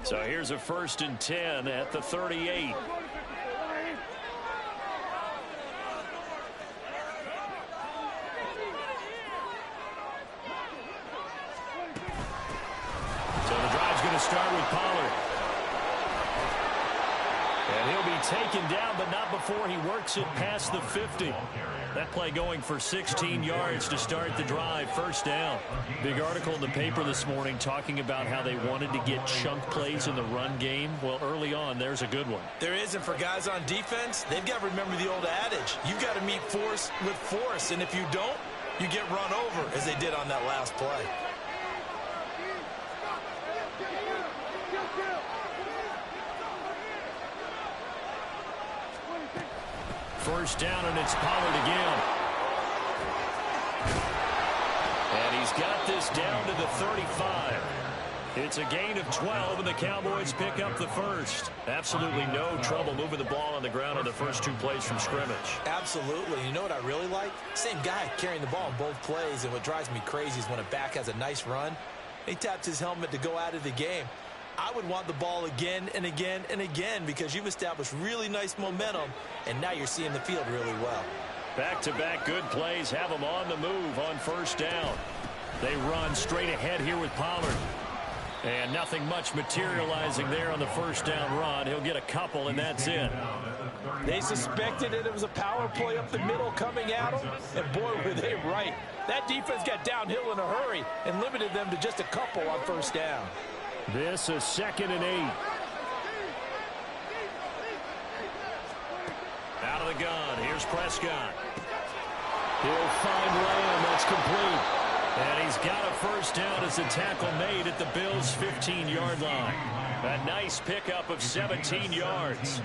So here's a 1st and 10 at the 38. So the drive's going to start with Pollard. And he'll be taken down, but not before he works it past the 50. That play going for 16 yards to start the drive. 1st down. Big article in the paper this morning talking about how they wanted to get chunk plays in the run game. Well, early on, there's a good one. There is, and for guys on defense, they've got to remember the old adage. You've got to meet force with force, and if you don't, you get run over, as they did on that last play. First down, and it's Pollard again. And he's got this down to the 35. It's a gain of 12, and the Cowboys pick up the first. Absolutely no trouble moving the ball on the ground on the first 2 plays from scrimmage. Absolutely. You know what I really like? Same guy carrying the ball in both plays, and what drives me crazy is when a back has a nice run, he taps his helmet to go out of the game. I would want the ball again and again and again because you've established really nice momentum, and now you're seeing the field really well. Back-to-back good plays have them on the move on 1st down. They run straight ahead here with Pollard. And nothing much materializing there on the 1st down run. He'll get a couple, and that's it. They suspected it was a power play up the middle coming at them, and boy, were they right. That defense got downhill in a hurry and limited them to just a couple on 1st down. This is 2nd and 8. Out of the gun. Here's Prescott. He'll find Lamb. That's complete. And he's got a 1st down as a tackle made at the Bills' 15-yard line. A nice pickup of 17 yards.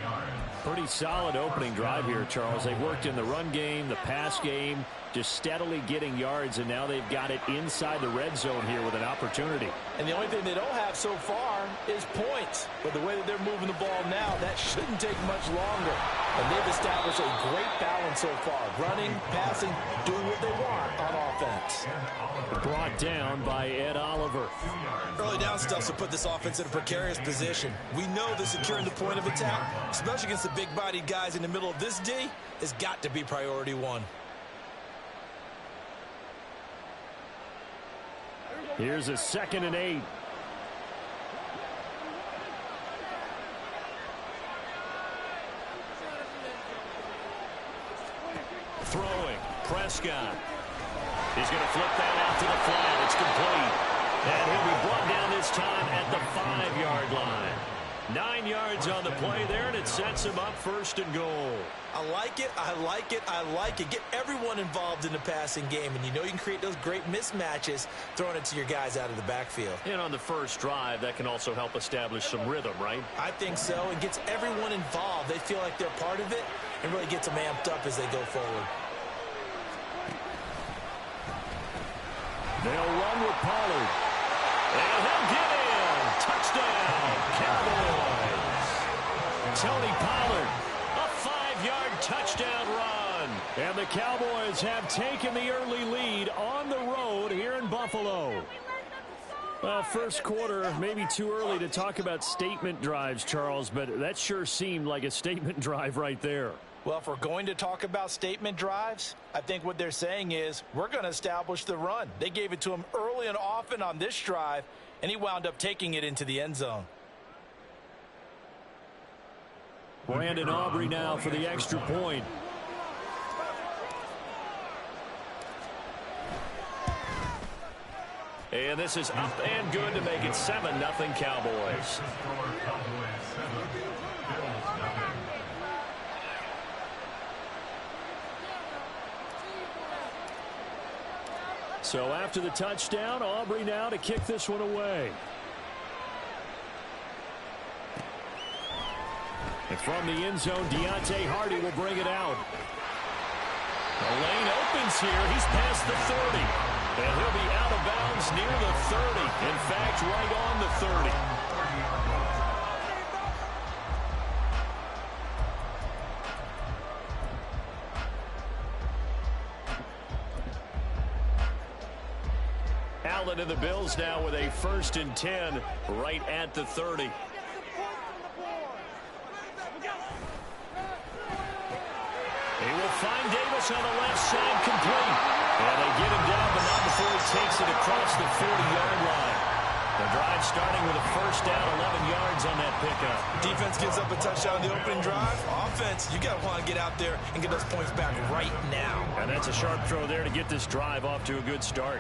Pretty solid opening drive here, Charles. They worked in the run game, the pass game, just steadily getting yards, and now they've got it inside the red zone here with an opportunity. And the only thing they don't have so far is points. But the way that they're moving the ball now, that shouldn't take much longer. And they've established a great balance so far. Running, passing, doing what they want on offense. Brought down by Ed Oliver. Early down stuff to put this offense in a precarious position. We know that securing the point of attack, especially against the big-bodied guys in the middle of this D, has got to be priority 1. Here's a 2nd and 8. Throwing. Prescott. He's going to flip that out to the flat. It's complete. And he'll be brought down this time at the 5-yard line. 9 yards on the play there, and it sets him up 1st and goal. I like it, I like it, I like it. Get everyone involved in the passing game, and you know you can create those great mismatches throwing it to your guys out of the backfield. And on the first drive, that can also help establish some rhythm, right? I think so. It gets everyone involved. They feel like they're part of it and really gets them amped up as they go forward. They'll run with Pollard. And he'll get in. Touchdown, Cowboys. Tony Pollard, a 5-yard touchdown run. And the Cowboys have taken the early lead on the road here in Buffalo. Well, first quarter, maybe too early to talk about statement drives, Charles, but that sure seemed like a statement drive right there. Well, if we're going to talk about statement drives, I think what they're saying is we're going to establish the run. They gave it to him early and often on this drive, and he wound up taking it into the end zone. Brandon Aubrey now for the extra point. And this is up and good to make it 7-0 Cowboys. So after the touchdown, Aubrey now to kick this one away. And from the end zone, Deontay Hardy will bring it out. The lane opens here. He's past the 30. And he'll be out of bounds near the 30. In fact, right on the 30. Allen and the Bills now with a 1st and 10 right at the 30. will find Davis on the left side, complete. And they get him down, but not before he takes it across the 40-yard line. The drive starting with a first down, 11 yards on that pickup. Defense gives up a touchdown on the opening drive. Offense, you got to want to get out there and get those points back right now. And that's a sharp throw there to get this drive off to a good start.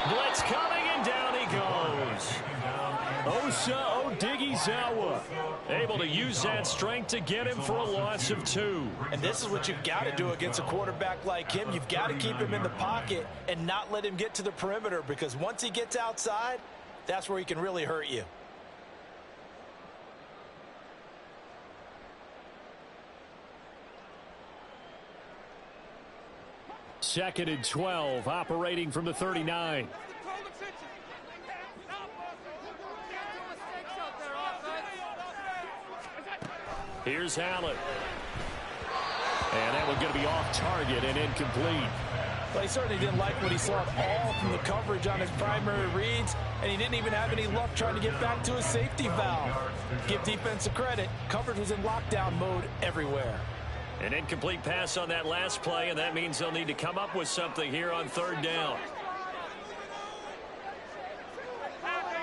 Blitz coming, and down he goes. Osa Odighizuwa able to use that strength to get him for a loss of 2. And this is what you've got to do against a quarterback like him. You've got to keep him in the pocket and not let him get to the perimeter, because once he gets outside, that's where he can really hurt you. Second and 12, operating from the 39. Here's Allen. And that one's going to be off target and incomplete. Well, he certainly didn't like what he saw at all from the coverage on his primary reads, and he didn't even have any luck trying to get back to his safety valve. Give defense a credit. Coverage was in lockdown mode everywhere. An incomplete pass on that last play, and that means they'll need to come up with something here on third down.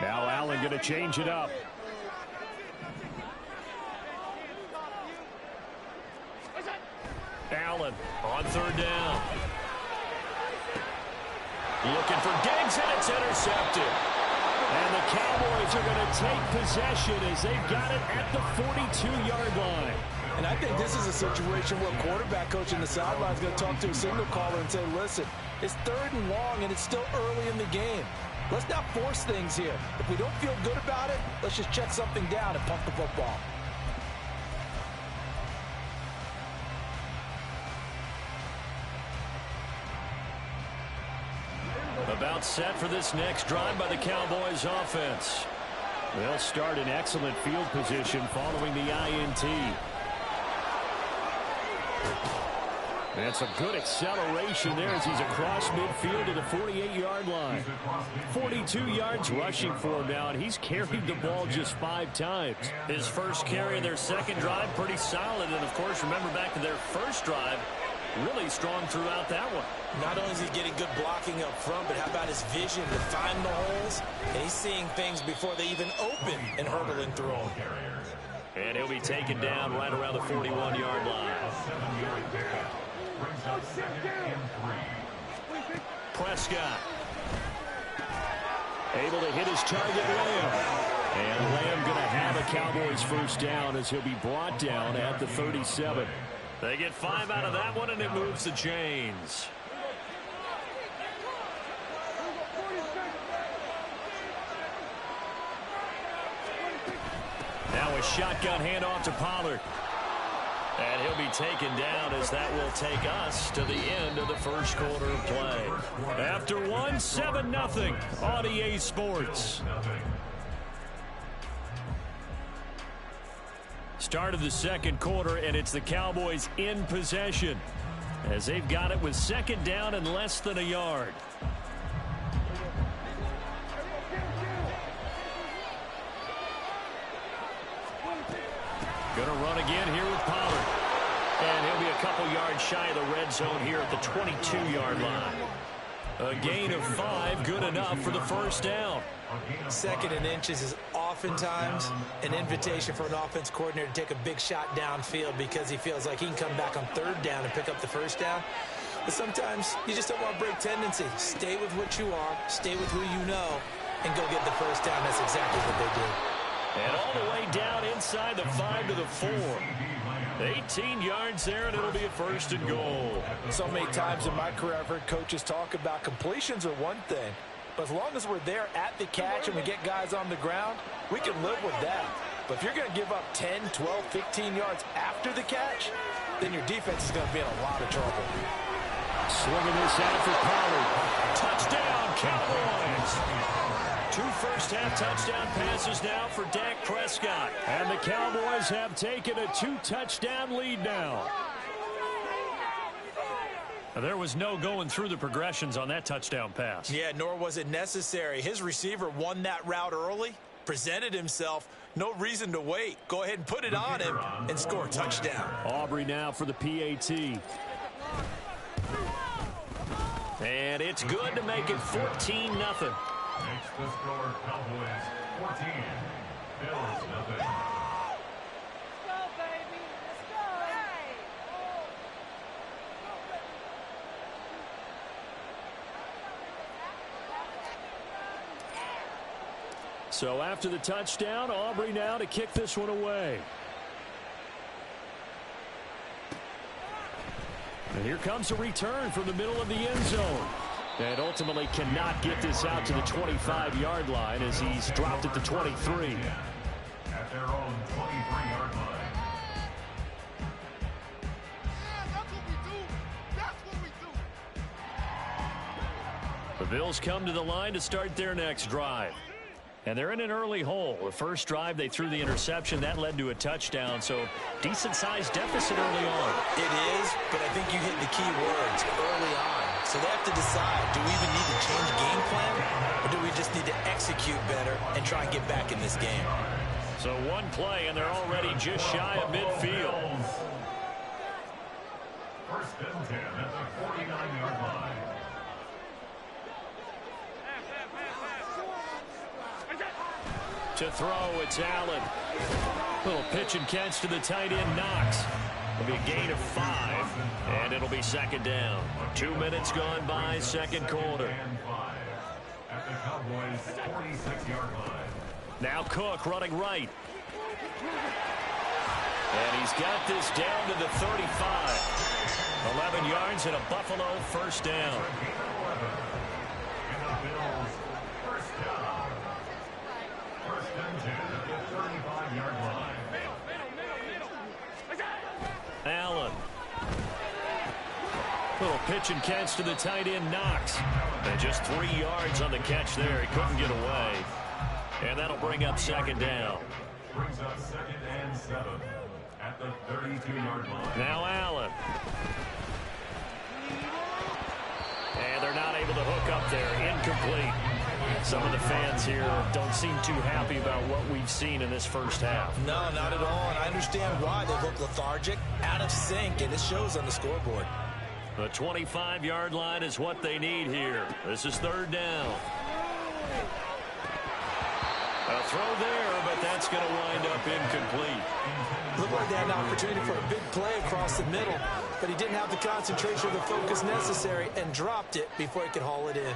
Now Allen going to change it up. Allen on third down. Looking for Diggs, and it's intercepted. And the Cowboys are going to take possession as they've got it at the 42-yard line. And I think this is a situation where quarterback coach in the sideline is going to talk to a signal caller and say, listen, it's third and long, and it's still early in the game. Let's not force things here. If we don't feel good about it, let's just check something down and pump the football. About set for this next drive by the Cowboys offense. They'll start in excellent field position following the INT. And some good acceleration there as he's across midfield to the 48-yard line. 42 yards rushing for him now, and he's carried the ball just 5 times. His first carry of their second drive, pretty solid. And, of course, remember back to their first drive, really strong throughout that one. Not only is he getting good blocking up front, but how about his vision to find the holes? And he's seeing things before they even open and hurdling through them. And he'll be taken down right around the 41-yard line. Prescott able to hit his target, Lamb. And Lamb going to have a Cowboys first down as he'll be brought down at the 37. They get 5 out of that one, and it moves the chains. Now a shotgun handoff to Pollard. And he'll be taken down as that will take us to the end of the first quarter of play. After 1, 7-0 on EA Sports. Start of the second quarter, and it's the Cowboys in possession as they've got it with second down and less than a yard. Going to run again here with Pollard. And he'll be a couple yards shy of the red zone here at the 22-yard line. A gain of 5, good enough for the first down. Second and inches is oftentimes an invitation for an offense coordinator to take a big shot downfield because he feels like he can come back on third down and pick up the first down. But sometimes you just don't want to break tendency. Stay with what you are, stay with who you know, and go get the first down. That's exactly what they did. And all the way down inside the 5 to the 4. 18 yards there, and it'll be a first and goal. So many times in my career, I've heard coaches talk about completions are one thing, but as long as we're there at the catch and we get guys on the ground, we can live with that. But if you're going to give up 10, 12, 15 yards after the catch, then your defense is going to be in a lot of trouble. Swinging this out for Pollard. Touchdown, Cowboys. 2 first-half touchdown passes now for Dak Prescott. And the Cowboys have taken a 2-touchdown lead now. There was no going through the progressions on that touchdown pass. Yeah, nor was it necessary. His receiver won that route early, presented himself. No reason to wait. Go ahead and put it on him and score a touchdown. Aubrey now for the PAT. And it's good to make it 14-0. Makes the score Cowboys 14, Bills nothing. So after the touchdown, Aubrey now to kick this one away. And here comes a return from the middle of the end zone. And ultimately cannot get this out to the 25-yard line as he's dropped at the 23. At their own 23-yard line. The Bills come to the line to start their next drive. And they're in an early hole. The first drive, they threw the interception. That led to a touchdown, so decent-sized deficit early on. It is, but I think you hit the key words, early on. So they have to decide, do we even need to change game plan, or do we just need to execute better and try and get back in this game? So one play, and they're already just shy of midfield. First and 10 at the 49-yard line. To throw, it's Allen. Little pitch and catch to the tight end, Knox. It'll be a gain of 5, and it'll be second down. 2 minutes gone by, second quarter. At the Cowboys' 46-yard line. Now Cook running right. And he's got this down to the 35. 11 yards and a Buffalo first down. And the Bills first down. First and 10 at the 35-yard line. Allen. Little pitch and catch to the tight end, Knox. And just 3 yards on the catch there. He couldn't get away. And that'll bring up second down. Brings up second and 7 at the 32-yard line. Now Allen. And they're not able to hook up there. Incomplete. Some of the fans here don't seem too happy about what we've seen in this first half. No, not at all, and I understand why. They look lethargic, out of sync, and it shows on the scoreboard. The 25-yard line is what they need here. This is third down. A throw there, but that's going to wind up incomplete. Looked like they had an opportunity for a big play across the middle, but he didn't have the concentration or the focus necessary and dropped it before he could haul it in.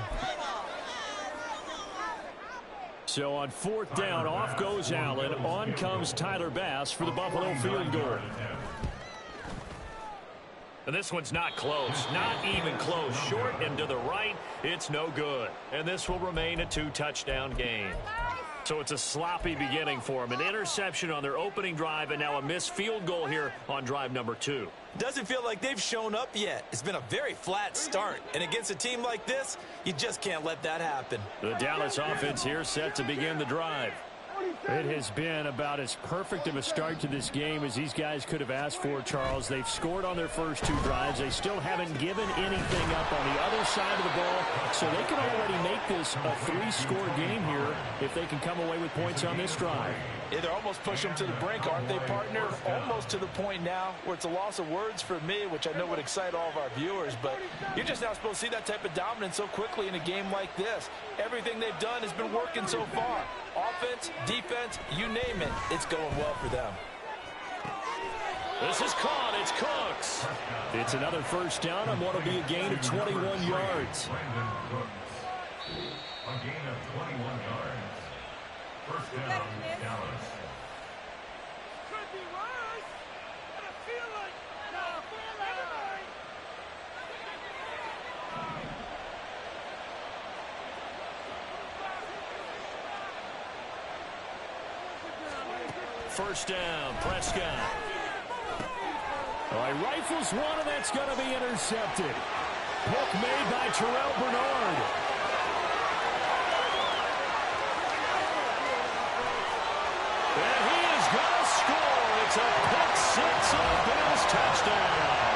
So on fourth down, off goes Allen. On comes Tyler Bass for the Buffalo field goal. And this one's not close. Not even close. Short and to the right. It's no good. And this will remain a 2-touchdown game. So it's a sloppy beginning for them. An interception on their opening drive and now a missed field goal here on drive number 2. Doesn't feel like they've shown up yet. It's been a very flat start. And against a team like this, you just can't let that happen. The Dallas offense here set to begin the drive. It has been about as perfect of a start to this game as these guys could have asked for, Charles. They've scored on their first 2 drives. They still haven't given anything up on the other side of the ball, so they can already make this a 3-score game here if they can come away with points on this drive. Yeah, they're almost pushing them to the brink, aren't they, partner? Almost to the point now where it's a loss of words for me, which I know would excite all of our viewers, but you're just not supposed to see that type of dominance so quickly in a game like this. Everything they've done has been working so far. Offense, defense, you name it, it's going well for them. This is caught. It's Cooks. It's another first down on what will be a gain of 21 yards. A gain of 21 yards. First down, Dallas. Could be worse, but I feel like First down, Prescott. All right, rifles one, and that's going to be intercepted. Pick made by Terrell Bernard. And he is going to score. It's a pick six and a Bills touchdown.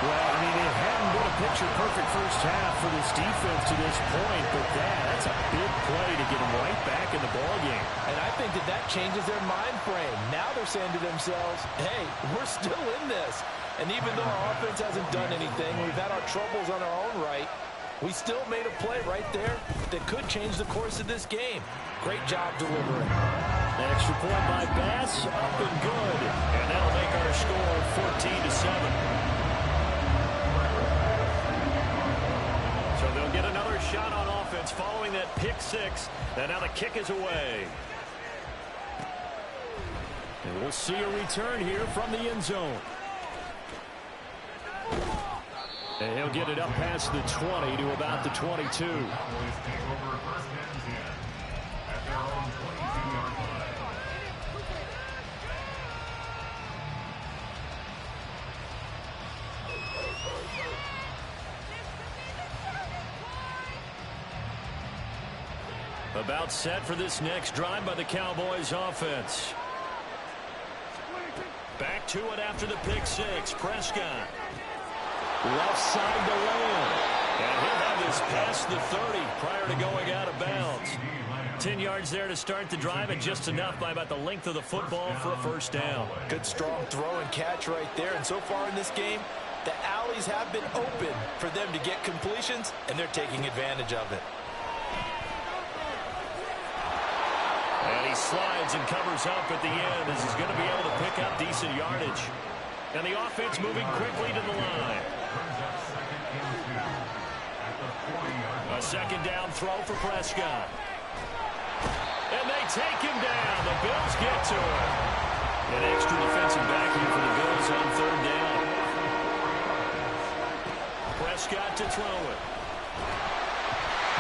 Well, I mean, it hadn't been a picture-perfect first half for this defense to this point, but that's a big play to get them right back in the ballgame. And I think that changes their mind frame. Now they're saying to themselves, hey, we're still in this. And even though our offense hasn't done anything, we've had our troubles on our own right, we still made a play right there that could change the course of this game. Great job delivering. An extra point by Bass, up and good. And that'll make our score 14-7. So they'll get another shot on offense following that pick six. And now the kick is away. And we'll see a return here from the end zone. And he'll get it up past the 20 to about the 22. About set for this next drive by the Cowboys offense. Back to it after the pick six. Prescott. Left side to Lamb. And he'll have this past the 30 prior to going out of bounds. 10 yards there to start the drive, and just enough by about the length of the football for a first down. Good strong throw and catch right there. And so far in this game, the alleys have been open for them to get completions, and they're taking advantage of it. And he slides and covers up at the end as he's going to be able to pick up decent yardage. And the offense moving quickly to the line. A second down throw for Prescott. And they take him down. The Bills get to him. An extra defensive back here for the Bills on third down. Prescott to throw it.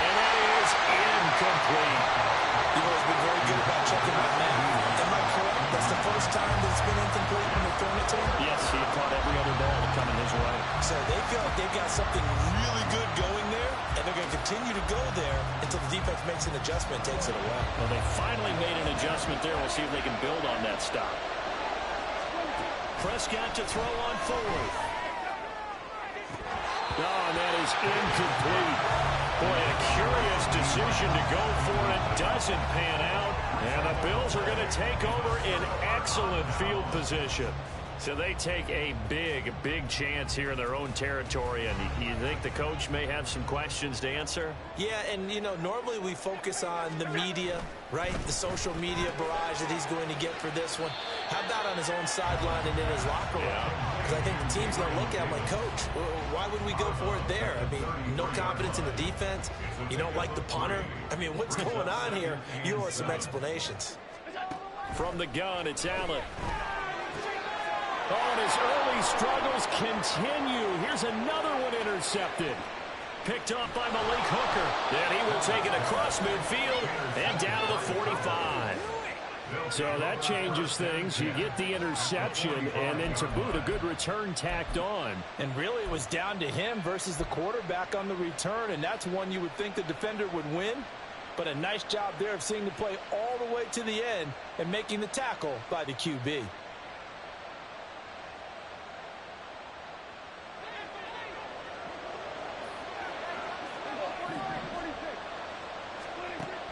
And that is incomplete. You know, he's been very good about checking that man. Am I correct? That's the first time that it's been incomplete when they're throwing it to him? Yes, he had caught every other ball that coming his way. So they feel like they've got something really good going there, and they're going to continue to go there until the defense makes an adjustment and takes it away. Well, they finally made an adjustment there. We'll see if they can build on that stop. Prescott to throw on fourth. Oh, and that is incomplete. Boy, a curious decision to go for it. Doesn't pan out. And the Bills are going to take over in excellent field position. So they take a big, big chance here in their own territory. And you think the coach may have some questions to answer? Yeah, and, you know, normally we focus on the media, right? The social media barrage that he's going to get for this one. How about on his own sideline and in his locker room? Because I think the team's going to look at him like, Coach, why would we go for it there? I mean, no confidence in the defense. You don't like the punter. I mean, what's going on here? You owe us some explanations. From the gun, it's Allen. Oh, and his early struggles continue. Here's another one intercepted. Picked off by Malik Hooker. And he will take it across midfield and down to the 45. So that changes things. You get the interception, and then to boot, a good return tacked on. And really, it was down to him versus the quarterback on the return, and that's one you would think the defender would win. But a nice job there of seeing the play all the way to the end and making the tackle by the QB.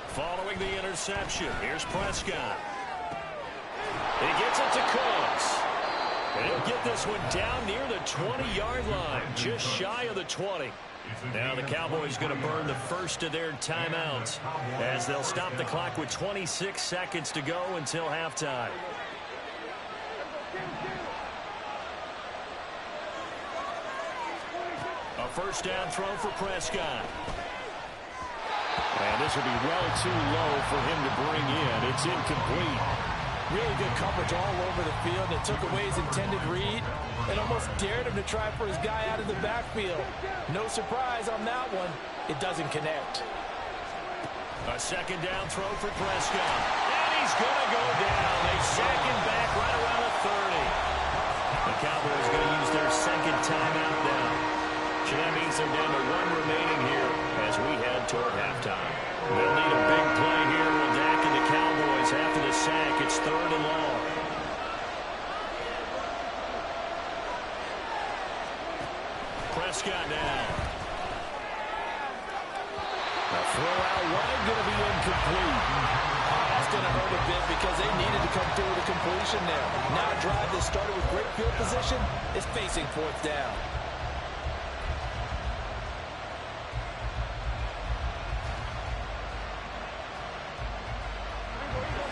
Following the interception, here's Prescott. He gets it to Cooks. And he'll get this one down near the 20-yard line, just shy of the 20. Now the Cowboys going to burn the first of their timeouts as they'll stop the clock with 26 seconds to go until halftime. A first down throw for Prescott. And this will be well too low for him to bring in. It's incomplete. Really good coverage all over the field. It took away his intended read and almost dared him to try for his guy out of the backfield. No surprise on that one. It doesn't connect. A second down throw for Prescott. And he's going to go down. They sack him back right around the 30. The Cowboys going to use their second timeout now. So that means they're down to one remaining here as we head toward halftime. They'll need a big play here. Will Dak and the Cowboys after the sack. It's third and long. Prescott now. Throw out wide, going to be incomplete. That's going to hurt a bit because they needed to come through with a completion there. Now a drive that started with great field position is facing fourth down.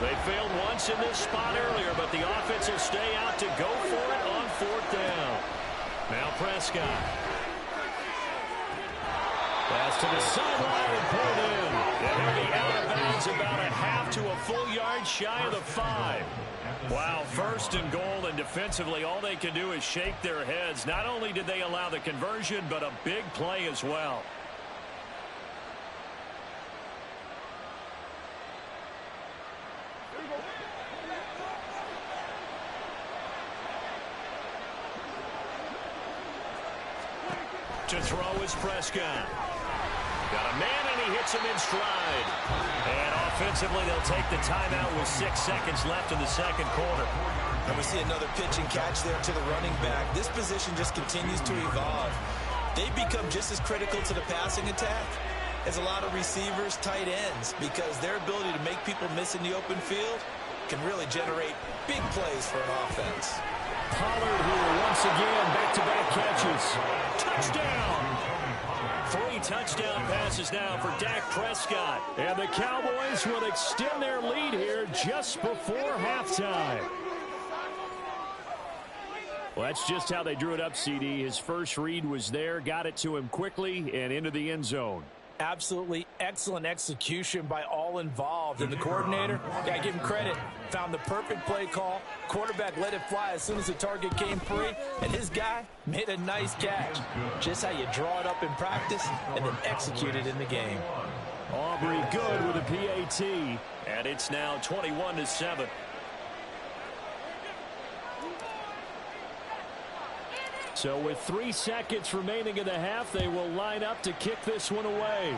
They failed once in this spot earlier, but the offense will stay out to go for it on fourth down. Now Prescott. Pass to the sideline and pulled in. And he'll be out of bounds about a half to a full yard shy of the 5. Wow, first and goal, and defensively all they can do is shake their heads. Not only did they allow the conversion, but a big play as well. To throw is Prescott. Got a man, and he hits him in stride. And offensively, they'll take the timeout with 6 seconds left in the second quarter. And we see another pitch and catch there to the running back. This position just continues to evolve. They become just as critical to the passing attack as a lot of receivers, tight ends, because their ability to make people miss in the open field can really generate big plays for an offense. Pollard here once again, back-to-back catches. Touchdown! 3 touchdown passes now for Dak Prescott. And the Cowboys will extend their lead here just before halftime. Well, that's just how they drew it up, CD. His first read was there, got it to him quickly, and into the end zone. Absolutely excellent execution by all involved. And the coordinator, got to give him credit, found the perfect play call. Quarterback let it fly as soon as the target came free. And his guy made a nice catch. Just how you draw it up in practice and then execute it in the game. Aubrey good with a PAT. And it's now 21-7. So with 3 seconds remaining in the half, they will line up to kick this one away.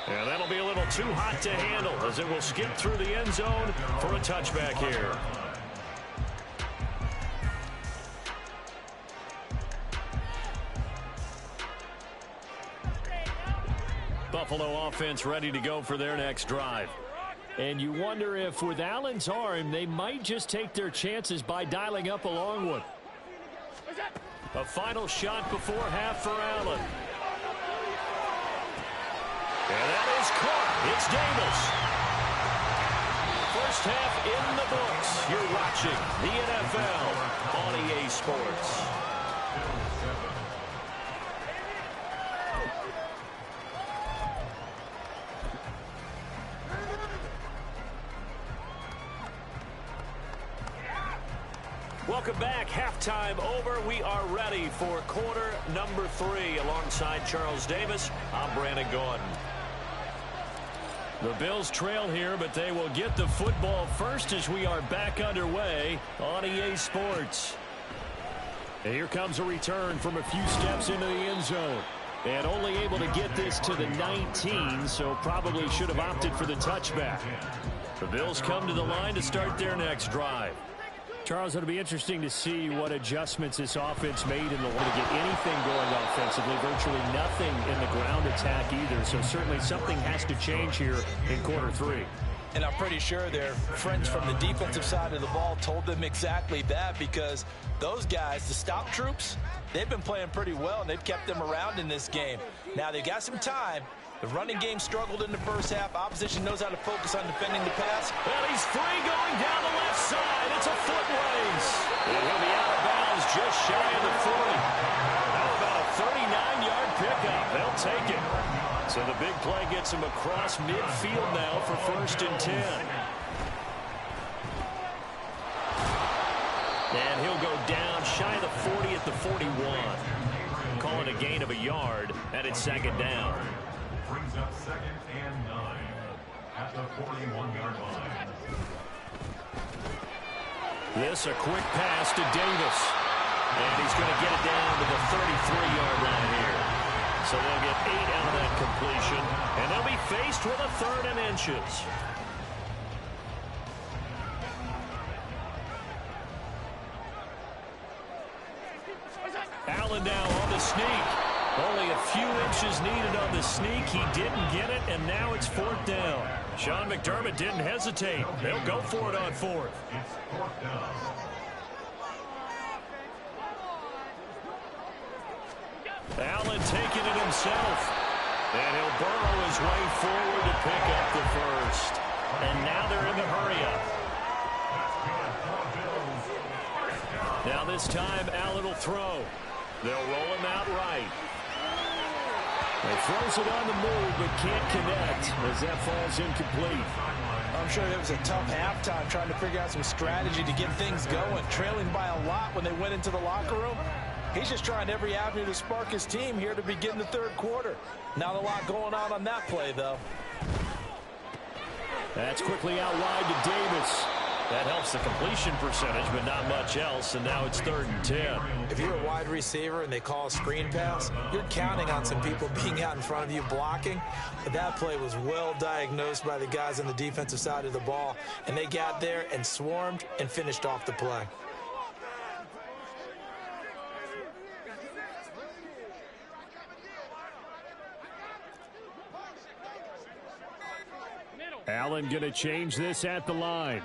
And that'll be a little too hot to handle as it will skip through the end zone for a touchback here. Buffalo offense ready to go for their next drive. And you wonder if with Allen's arm, they might just take their chances by dialing up a long one. A final shot before half for Allen. And that is caught. It's Davis. First half in the books. You're watching the NFL on EA Sports. Welcome back. Halftime over. We are ready for quarter number 3. Alongside Charles Davis, I'm Brandon Gordon. The Bills trail here, but they will get the football first as we are back underway on EA Sports. And here comes a return from a few steps into the end zone. And only able to get this to the 19, so probably should have opted for the touchback. The Bills come to the line to start their next drive. Charles, it'll be interesting to see what adjustments this offense made in the line to get anything going offensively. Virtually nothing in the ground attack either. So certainly something has to change here in quarter 3. And I'm pretty sure their friends from the defensive side of the ball told them exactly that, because those guys, the stop troops, they've been playing pretty well, and they've kept them around in this game. Now, they've got some time. The running game struggled in the first half. Opposition knows how to focus on defending the pass. Well, he's free going down the left side. It's a foot race. And he'll be out of bounds just shy of the 40. How about a 39-yard pickup? They'll take it. So the big play gets him across midfield now for 1st and 10. And he'll go down shy of the 40 at the 41. Calling a gain of a yard, and it's 2nd down. Brings up 2nd and 9 at the 41-yard line. This a quick pass to Davis. And he's going to get it down to the 33-yard line here. So they'll get 8 out of that completion. And they'll be faced with a 3rd and inches. Allen now on the sneak. Only a few inches needed on the sneak. He didn't get it, and now it's 4th down. Sean McDermott didn't hesitate. They'll go for it on 4th. It's 4th down. Allen taking it himself. And he'll burrow his way forward to pick up the first. And now they're in the hurry-up. Now this time, Allen will throw. They'll roll him out right. He throws it on the move, but can't connect as that falls incomplete. I'm sure it was a tough halftime trying to figure out some strategy to get things going. Trailing by a lot when they went into the locker room. He's just trying every avenue to spark his team here to begin the 3rd quarter. Not a lot going on that play, though. That's quickly out wide to Davis. That helps the completion percentage, but not much else, and now it's 3rd and 10. If you're a wide receiver and they call a screen pass, you're counting on some people being out in front of you blocking. But that play was well diagnosed by the guys on the defensive side of the ball, and they got there and swarmed and finished off the play. Allen going to change this at the line.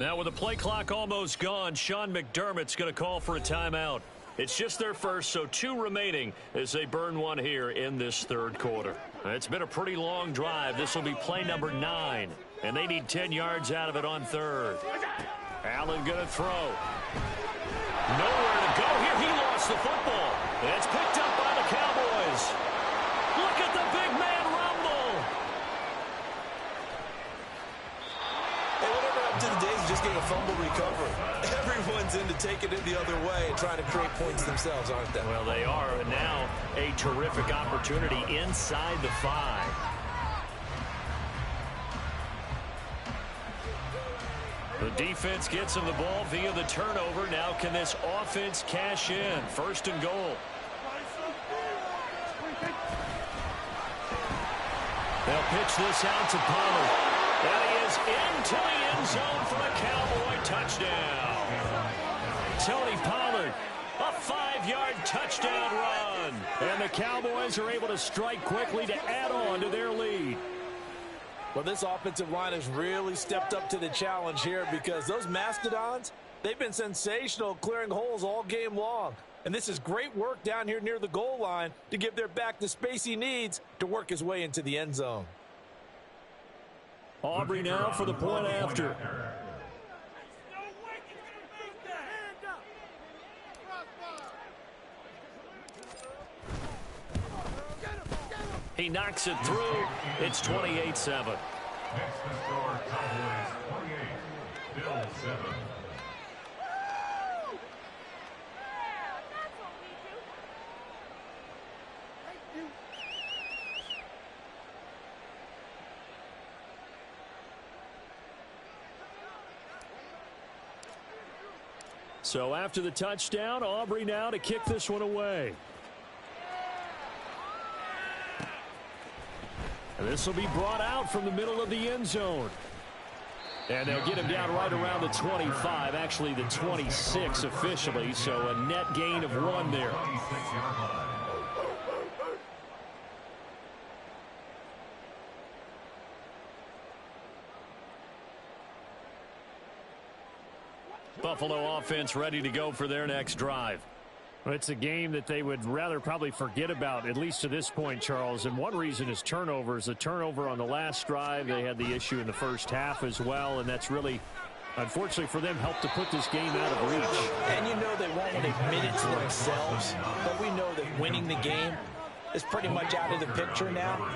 Now with the play clock almost gone, Sean McDermott's going to call for a timeout. It's just their first, so 2 remaining as they burn one here in this 3rd quarter. It's been a pretty long drive. This will be play number 9, and they need 10 yards out of it on 3rd. Allen going to throw. Nowhere to go here. He lost the football. It's picked up by the Cowboys. Look at the big man rumble. Hey, whatever happened to the days of just getting a fumble recovery? Everyone's into taking it the other way and trying to create points themselves, aren't they? Well, they are, and now a terrific opportunity inside the 5. The defense gets him the ball via the turnover. Now can this offense cash in? 1st and goal. They'll pitch this out to Pollard. And he is into the end zone for a Cowboy touchdown. Tony Pollard, a 5-yard touchdown run. And the Cowboys are able to strike quickly to add on to their lead. Well, this offensive line has really stepped up to the challenge here because those Mastodons, they've been sensational clearing holes all game long. And this is great work down here near the goal line to give their back the space he needs to work his way into the end zone. Aubrey now for the point after. He knocks it through. It's 28-7. Next to score, Cowboys 28, Bills 7. So after the touchdown, Aubrey now to kick this one away. And this will be brought out from the middle of the end zone. And they'll get him down right around the 25, actually the 26 officially, so a net gain of 1 there. Buffalo offense ready to go for their next drive. Well, it's a game that they would rather probably forget about, at least to this point, Charles. And one reason is turnovers. A turnover on the last drive. They had the issue in the first half as well, and that's really, unfortunately for them, helped to put this game out of reach. And you know they won't admit it to themselves, but we know that winning the game is pretty much out of the picture now.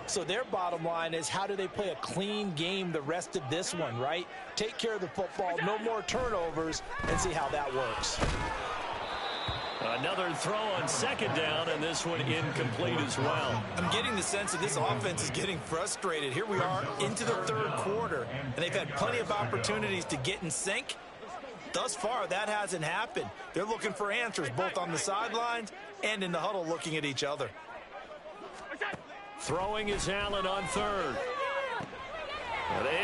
So their bottom line is, how do they play a clean game the rest of this one, right? Take care of the football, no more turnovers, and see how that works. Another throw on 2nd down, and this one incomplete as well. I'm getting the sense that this offense is getting frustrated. Here we are into the 3rd quarter, and they've had plenty of opportunities to get in sync. Thus far, that hasn't happened. They're looking for answers both on the sidelines and in the huddle looking at each other. Throwing is Allen on 3rd.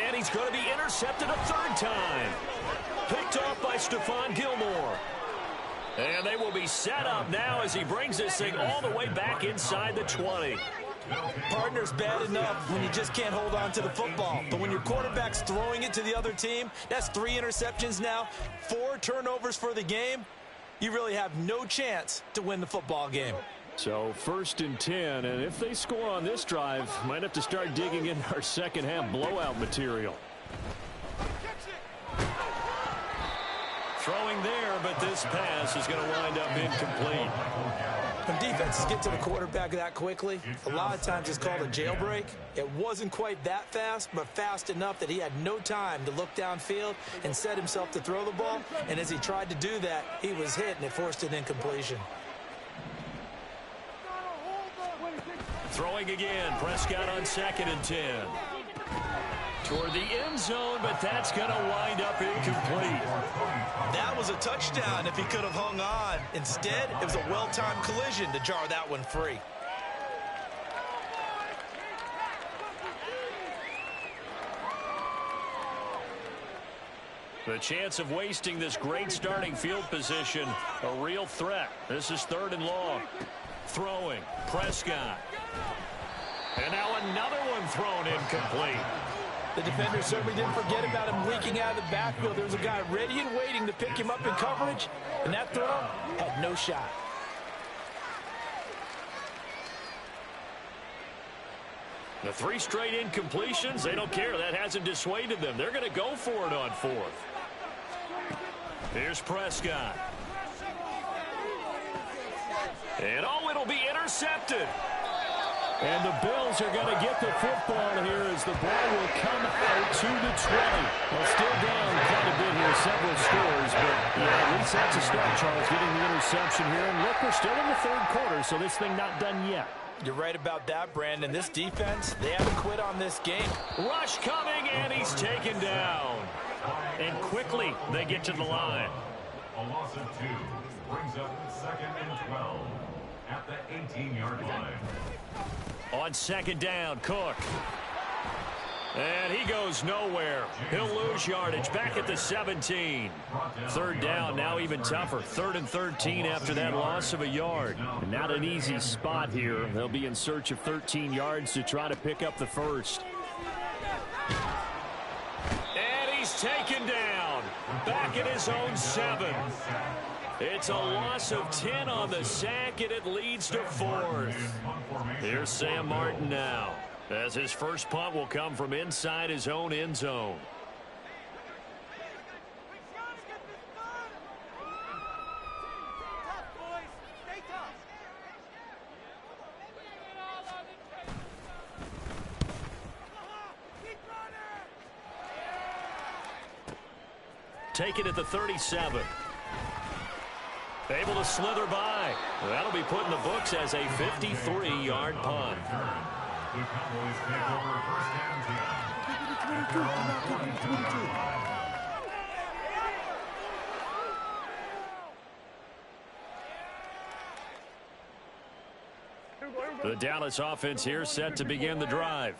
And he's going to be intercepted a 3rd time. Picked off by Stephon Gilmore. And they will be set up now as he brings this thing all the way back inside the 20. Partner's bad enough when you just can't hold on to the football. But when your quarterback's throwing it to the other team, that's 3 interceptions now, 4 turnovers for the game. You really have no chance to win the football game. So 1st and 10, and if they score on this drive, might have to start digging in our second half blowout material. Throwing there, but this pass is going to wind up incomplete. When defenses get to the quarterback that quickly, a lot of times it's called a jailbreak. It wasn't quite that fast, but fast enough that he had no time to look downfield and set himself to throw the ball. And as he tried to do that, he was hit, and it forced an incompletion. Throwing again, Prescott on 2nd and 10. Toward the end zone, but that's going to wind up incomplete. That was a touchdown if he could have hung on. Instead, it was a well-timed collision to jar that one free. The chance of wasting this great starting field position, a real threat. This is 3rd and long. Throwing, Prescott. And now another one thrown incomplete. The defender certainly didn't forget about him leaking out of the backfield. There was a guy ready and waiting to pick him up in coverage, and that throw had no shot. The 3 straight incompletions, they don't care. That hasn't dissuaded them. They're going to go for it on 4th. Here's Prescott. And it'll be intercepted. And the Bills are going to get the football here as the ball will come out to the 20. Well, still down quite a bit here, several scores, but yeah, at least that's a start, Charles, getting the interception here. And look, we're still in the 3rd quarter, so this thing not done yet. You're right about that, Brandon. This defense, they haven't quit on this game. Rush coming, and he's taken down. And quickly, they get to the line. A loss of 2 brings up 2nd and 12 at the 18-yard line. On 2nd down, Cook. And he goes nowhere. He'll lose yardage back at the 17. 3rd down, now even tougher. 3rd and 13 after that loss of a yard. And not an easy spot here. They'll be in search of 13 yards to try to pick up the 1st. And he's taken down. Back at his own 7. It's a loss of 10 on the sack, and it leads to 4th. Here's Sam Martin now, as his first punt will come from inside his own end zone. Take it at the 37. Able to slither by. That'll be put in the books as a 53-yard punt. The Cowboys take over 1st and 10. The Dallas offense here set to begin the drive.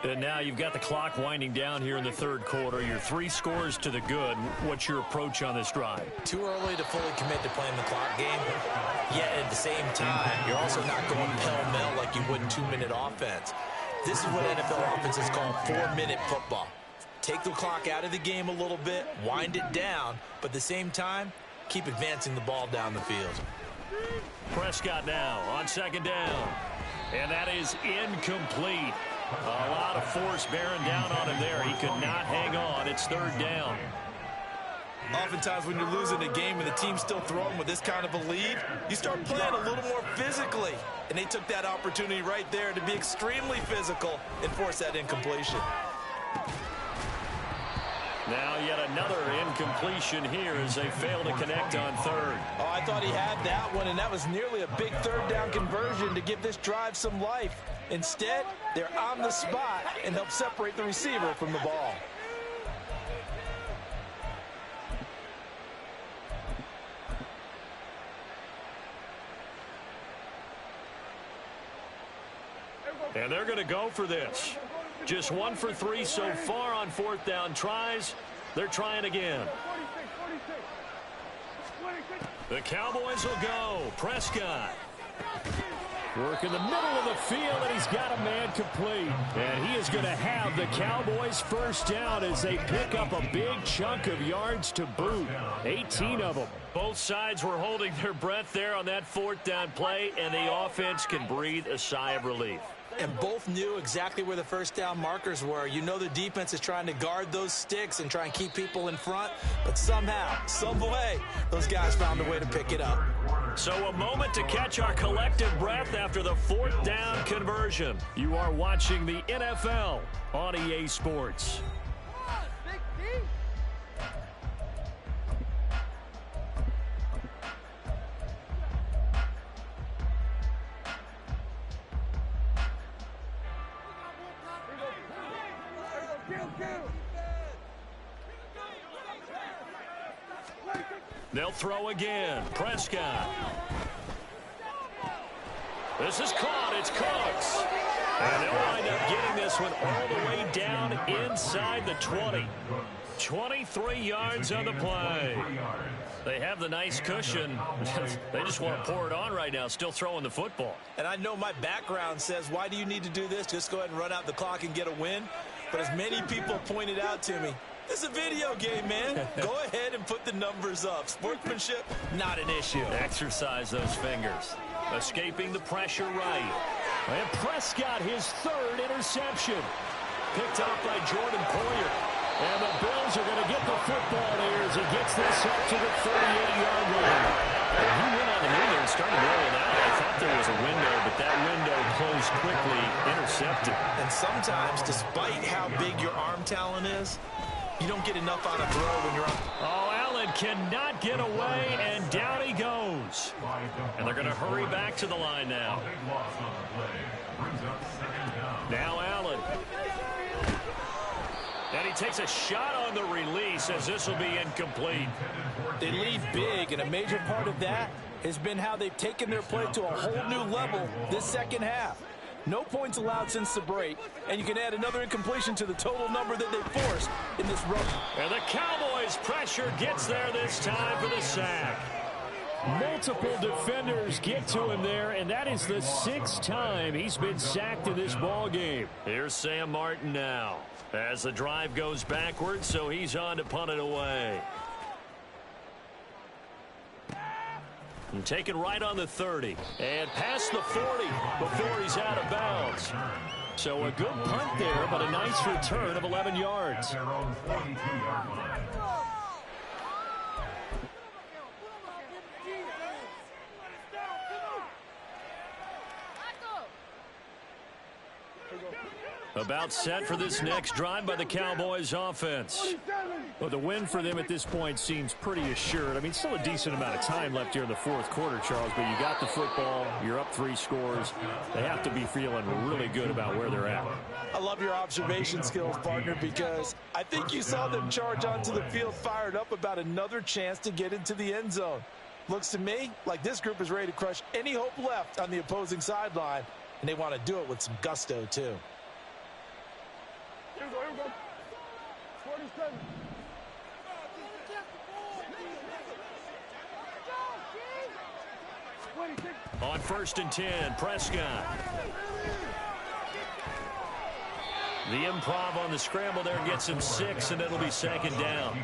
And now you've got the clock winding down here in the 3rd quarter. Your 3 scores to the good. What's your approach on this drive? Too early to fully commit to playing the clock game. Yet at the same time, you're also not going pell-mell like you would in 2-minute offense. This is what NFL offenses call 4-minute football. Take the clock out of the game a little bit, wind it down, but at the same time, keep advancing the ball down the field. Prescott now on 2nd down. And that is incomplete. A lot of force bearing down on him there. He could not hang on. It's 3rd down. Oftentimes when you're losing a game and the team's still throwing with this kind of a lead, you start playing a little more physically. And they took that opportunity right there to be extremely physical and force that incompletion. Now yet another incompletion here as they fail to connect on 3rd. Oh, I thought he had that one, and that was nearly a big 3rd down conversion to give this drive some life. Instead, they're on the spot and help separate the receiver from the ball. And they're going to go for this. Just 1 for 3 so far on 4th down tries. They're trying again. The Cowboys will go. Prescott. Work in the middle of the field, and he's got a man complete. And he is going to have the Cowboys first down as they pick up a big chunk of yards to boot. 18 of them. Both sides were holding their breath there on that fourth down play, and the offense can breathe a sigh of relief. And both knew exactly where the first down markers were. You know the defense is trying to guard those sticks and try and keep people in front. But somehow, some way, those guys found a way to pick it up. So a moment to catch our collective breath after the fourth down conversion. You are watching the NFL on EA Sports. They'll throw again. Prescott. This is caught. It's Cooks. And they'll wind up getting this one all the way down inside the 20. 23 yards on the play. They have the nice cushion. They just want to pour it on right now, still throwing the football. And I know my background says, why do you need to do this? Just go ahead and run out the clock and get a win. But as many people pointed out to me, it's a video game, man. Go ahead and put the numbers up. Sportsmanship, not an issue. Exercise those fingers. Escaping the pressure right. And Prescott, his third interception. Picked up by Jordan Poyer. And the Bills are going to get the football here as he gets this up to the 38-yard line. And he went on the move there and started rolling out. I thought there was a window, but that window closed quickly, intercepted. And sometimes, despite how big your arm talent is, you don't get enough on a throw when you're on. Oh, Allen cannot get away, and down he goes. And they're going to hurry back to the line now. Now Allen. And he takes a shot on the release as this will be incomplete. They lead big, and a major part of that has been how they've taken their play to a whole new level this second half. No points allowed since the break, and you can add another incompletion to the total number that they forced in this run. And the Cowboys' pressure gets there this time for the sack. Multiple defenders get to him there, and that is the sixth time he's been sacked in this ball game. Here's Sam Martin now as the drive goes backwards, so he's on to punt it away. And taken right on the 30 and past the 40 before he's out of bounds. So a good punt there, but a nice return of 11 yards. About set for this next drive by the Cowboys offense. Well, the win for them at this point seems pretty assured. I mean, still a decent amount of time left here in the fourth quarter, Charles, but you got the football, you're up 3 scores. They have to be feeling really good about where they're at. I love your observation skills, partner, because I think you saw them charge onto the field fired up about another chance to get into the end zone. Looks to me like this group is ready to crush any hope left on the opposing sideline, and they want to do it with some gusto, too. Here we go. 47. On 1st and 10, Prescott. The improv on the scramble there gets him 6, and it'll be 2nd down.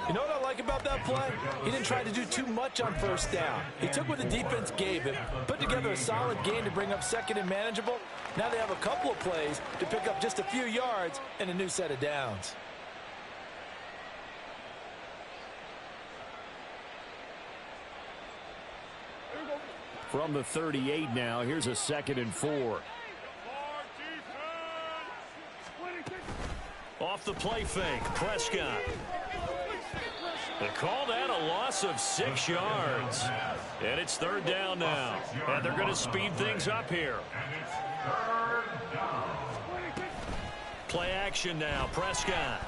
You know what I like about that play? He didn't try to do too much on 1st down. He took what the defense gave him, put together a solid game to bring up 2nd and manageable. Now they have a couple of plays to pick up just a few yards and a new set of downs. From the 38 now, here's a 2nd and 4. Off the play fake, Prescott. They call that a loss of 6 yards. And it's 3rd down now. And they're going to speed things up here. Play action now, Prescott.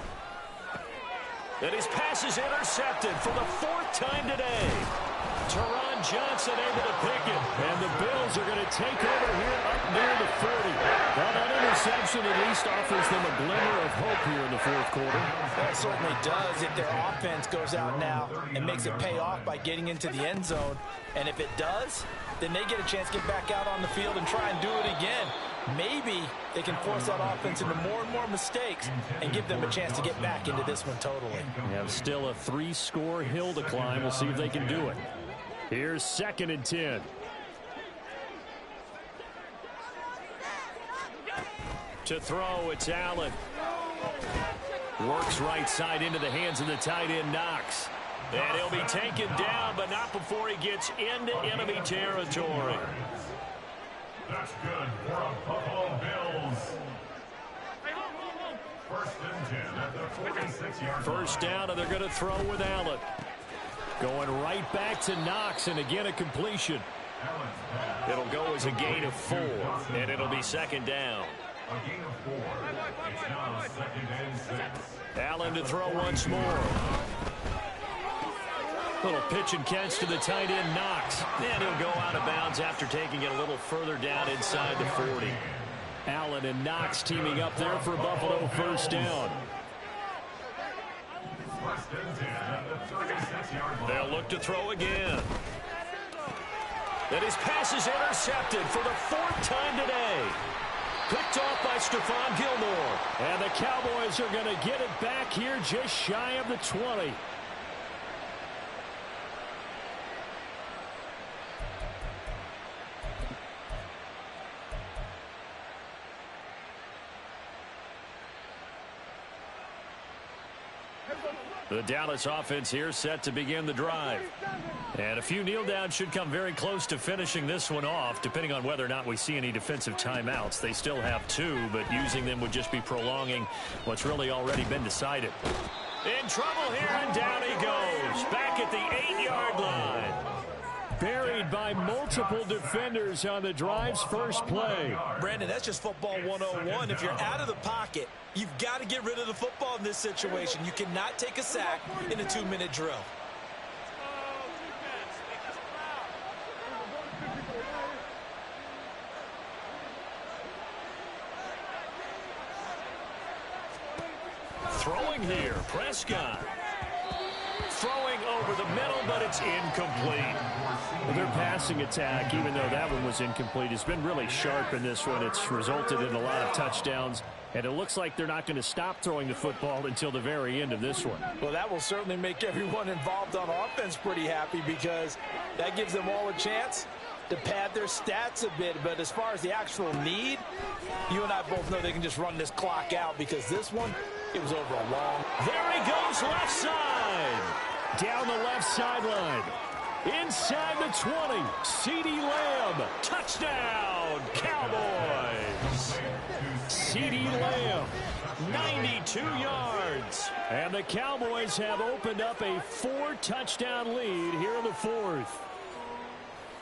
And his pass is intercepted for the 4th time today. Teron Johnson able to pick it. And the Bills are going to take over here up near the 40. Well, that interception at least offers them a glimmer of hope here in the fourth quarter. That certainly does if their offense goes out now and makes it pay off by getting into the end zone. And if it does, then they get a chance to get back out on the field and try and do it again. Maybe they can force that offense into more and more mistakes and give them a chance to get back into this one totally. Yeah, still a 3-score hill to climb. We'll see if they can do it. Here's 2nd and 10. To throw, it's Allen. Works right side into the hands of the tight end, Knox. And he'll be taken down, but not before he gets into enemy territory. That's good for the Buffalo Bills. First and 10 at the 46-yard line. First down, and they're going to throw with Allen. Going right back to Knox, and again a completion. It'll go as a gain of 4, and it'll be 2nd down. A gain of 4. It's now 2nd and 6. Allen to throw once more. Little pitch and catch to the tight end, Knox. And he'll go out of bounds after taking it a little further down inside the 40. Allen and Knox teaming up there for Buffalo first down. First and 10 at the 36-yard line. They'll look to throw again. And his pass is intercepted for the 4th time today. Picked off by Stephon Gilmore. And the Cowboys are going to get it back here just shy of the 20. The Dallas offense here set to begin the drive. And a few kneel downs should come very close to finishing this one off, depending on whether or not we see any defensive timeouts. They still have 2, but using them would just be prolonging what's really already been decided. In trouble here, and down he goes. Back at the 8-yard line. Buried by multiple defenders on the drive's first play. Brandon, that's just football 101. If you're out of the pocket, you've got to get rid of the football in this situation. You cannot take a sack in a 2-minute drill. Throwing here, Prescott. Throwing over the middle, but it's incomplete. Well, their passing attack, even though that one was incomplete, has been really sharp in this one. It's resulted in a lot of touchdowns, and it looks like they're not going to stop throwing the football until the very end of this one. Well, that will certainly make everyone involved on offense pretty happy because that gives them all a chance to pad their stats a bit. But as far as the actual need, you and I both know they can just run this clock out because this one, it was over a long. There he goes, left side. Down the left sideline. Inside the 20. CeeDee Lamb. Touchdown, Cowboys. CeeDee Lamb, 92 yards. And the Cowboys have opened up a 4-touchdown lead here in the 4th.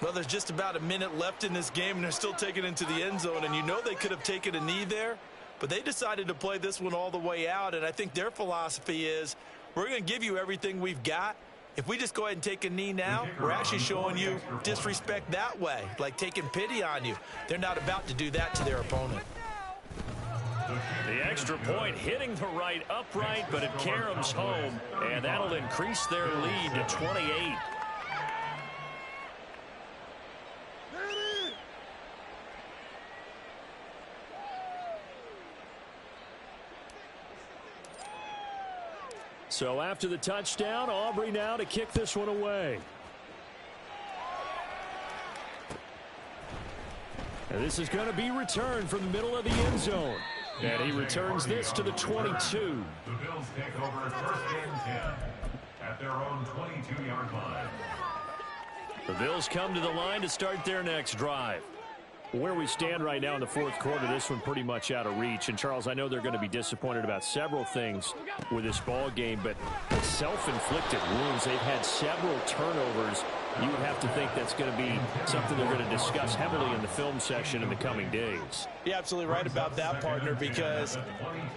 Well, there's just about a minute left in this game, and they're still taking it into the end zone. And you know they could have taken a knee there, but they decided to play this one all the way out. And I think their philosophy is, we're going to give you everything we've got. If we just go ahead and take a knee now, we're actually showing you disrespect that way, like taking pity on you. They're not about to do that to their opponent. The extra point hitting the right upright, but it caroms home, and that'll increase their lead to 28. So after the touchdown, Aubrey now to kick this one away. And this is going to be returned from the middle of the end zone. And he returns this to the 22. The Bills take over first and 10 at their own 22-yard line. The Bills come to the line to start their next drive. Where we stand right now in the 4th quarter, this one pretty much out of reach. And, Charles, I know they're going to be disappointed about several things with this ball game, but self-inflicted wounds. They've had several turnovers. You would have to think that's going to be something they're going to discuss heavily in the film session in the coming days. You're absolutely right about that, partner, because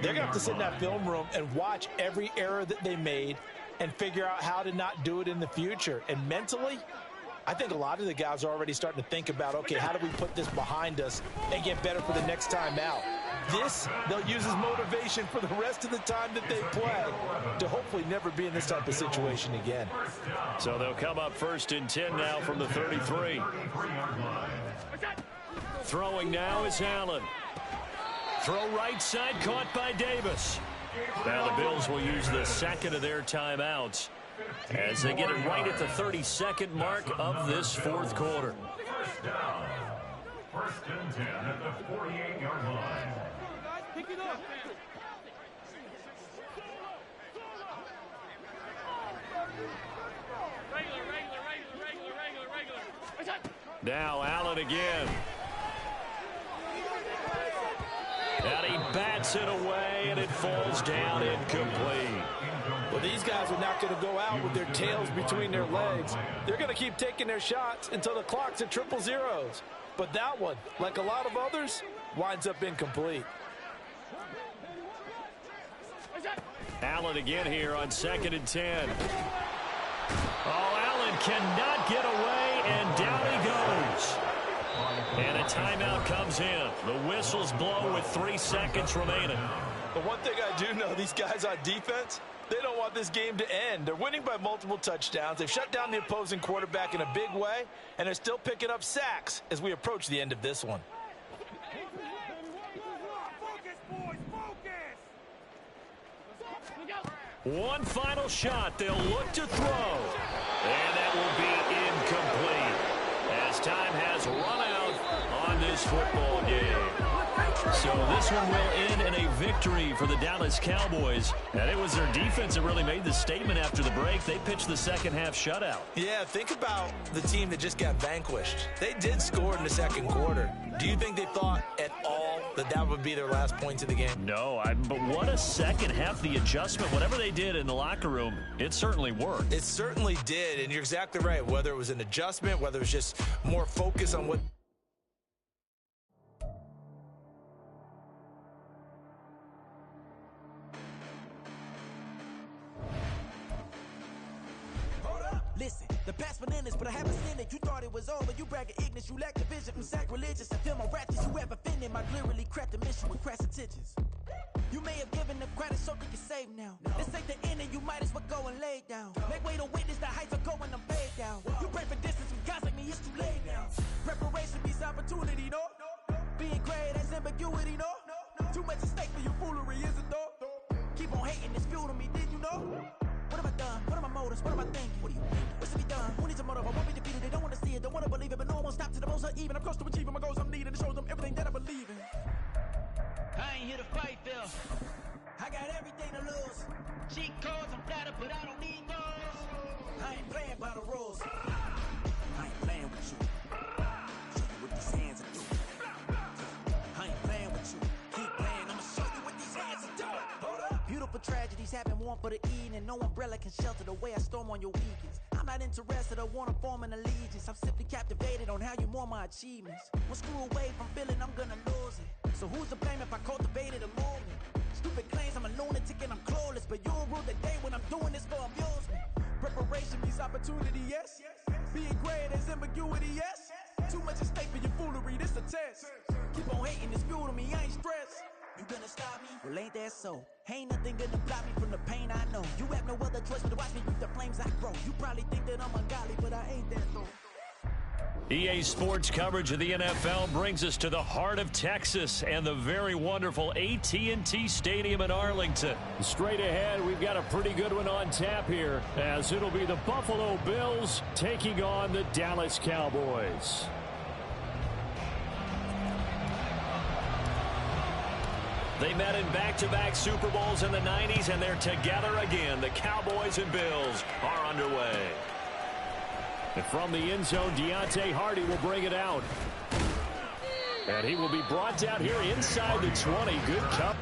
they're going to have to sit in that film room and watch every error that they made and figure out how to not do it in the future. And mentally, I think a lot of the guys are already starting to think about, okay, how do we put this behind us and get better for the next time out? This, they'll use as motivation for the rest of the time that they play to hopefully never be in this type of situation again. So they'll come up 1st and 10 now from the 33. Throwing now is Allen. Throw right side, caught by Davis. Now the Bills will use the second of their timeouts as they get it right at the 32nd mark of this 4th quarter. First down. 1st and 10 at the 48-yard line. Pick it up. Regular. Now Allen again. And he bats it away, and it falls down incomplete. Well, these guys are not going to go out with their tails between their legs. They're going to keep taking their shots until the clock's at 000. But that one, like a lot of others, winds up incomplete. Allen again here on 2nd and 10. Oh, Allen cannot get away, and down he goes. And a timeout comes in. The whistles blow with 3 seconds remaining. But one thing I do know, these guys on defense, they don't want this game to end. They're winning by multiple touchdowns. They've shut down the opposing quarterback in a big way, and they're still picking up sacks as we approach the end of this one. One final shot. They'll look to throw. And that will be incomplete as time has run out on this football game. So this one will end in a victory for the Dallas Cowboys. And it was their defense that really made the statement after the break. They pitched the second half shutout. Yeah, think about the team that just got vanquished. They did score in the 2nd quarter. Do you think they thought at all that that would be their last points of the game? No, but what a second half. The adjustment, whatever they did in the locker room, it certainly worked. It certainly did, and you're exactly right. Whether it was an adjustment, whether it was just more focus on what... Listen, the past bananas, but I haven't seen it. You thought it was over. You bragging ignorance. You lack the vision from sacrilegious. I feel my ratchets. You have offended my clearly crafted mission with crass intentions. You may have given them credit so they can save now. This ain't the end and you might as well go and lay down. Make way to witness the heights are going, I'm paid down. You pray for distance with guys like me, it's too late now. Preparation means opportunity, no? Being great has ambiguity, no? Too much at stake for your foolery, is it though? Keep on hating, it's fuel to me, did you know? What have I done? What are my motives? What am I thinking? What do you think? What's to be done? Who needs a motive? I won't be defeated. They don't want to see it, don't want to believe it, but no one won't stop to the most uneven. I'm close to achieving my goals. I'm needing to show them everything that I believe in. I ain't here to fight, Phil. I got everything to lose. Cheat codes, I'm flattered, but I don't need those. I ain't playing by the rules. I ain't playing with you. Show you what these hands are doing. I ain't playing with you. Keep playing, I'ma show you what these hands are doing. Hold up. Beautiful tragedies happen, one for the evening. No umbrella can shelter the way I storm on your weekends. I'm not interested, I wanna form an allegiance. I'm simply captivated on how you mourn my achievements. One screw away from feeling I'm gonna lose it. So who's to blame if I cultivated a movement? Stupid claims I'm a lunatic and I'm clueless, but you'll rule the day when I'm doing this for amusement. Preparation means opportunity, yes. Being great is ambiguity, yes. Too much at stake for your foolery, this a test. Keep on hating, it's fuel to me, I ain't stressed. You gonna stop me? Well, ain't that so? Ain't nothing gonna block me from the pain I know. You have no other choice but to watch me with the flames I grow. You probably think that I'm ungodly, but I ain't that though. EA Sports coverage of the NFL brings us to the heart of Texas and the very wonderful AT&T Stadium in Arlington. Straight ahead, we've got a pretty good one on tap here, as it'll be the Buffalo Bills taking on the Dallas Cowboys. They met in back-to-back Super Bowls in the 90s, and they're together again. The Cowboys and Bills are underway. And from the end zone, Deontay Hardy will bring it out. And he will be brought down here inside the 20. Good cover.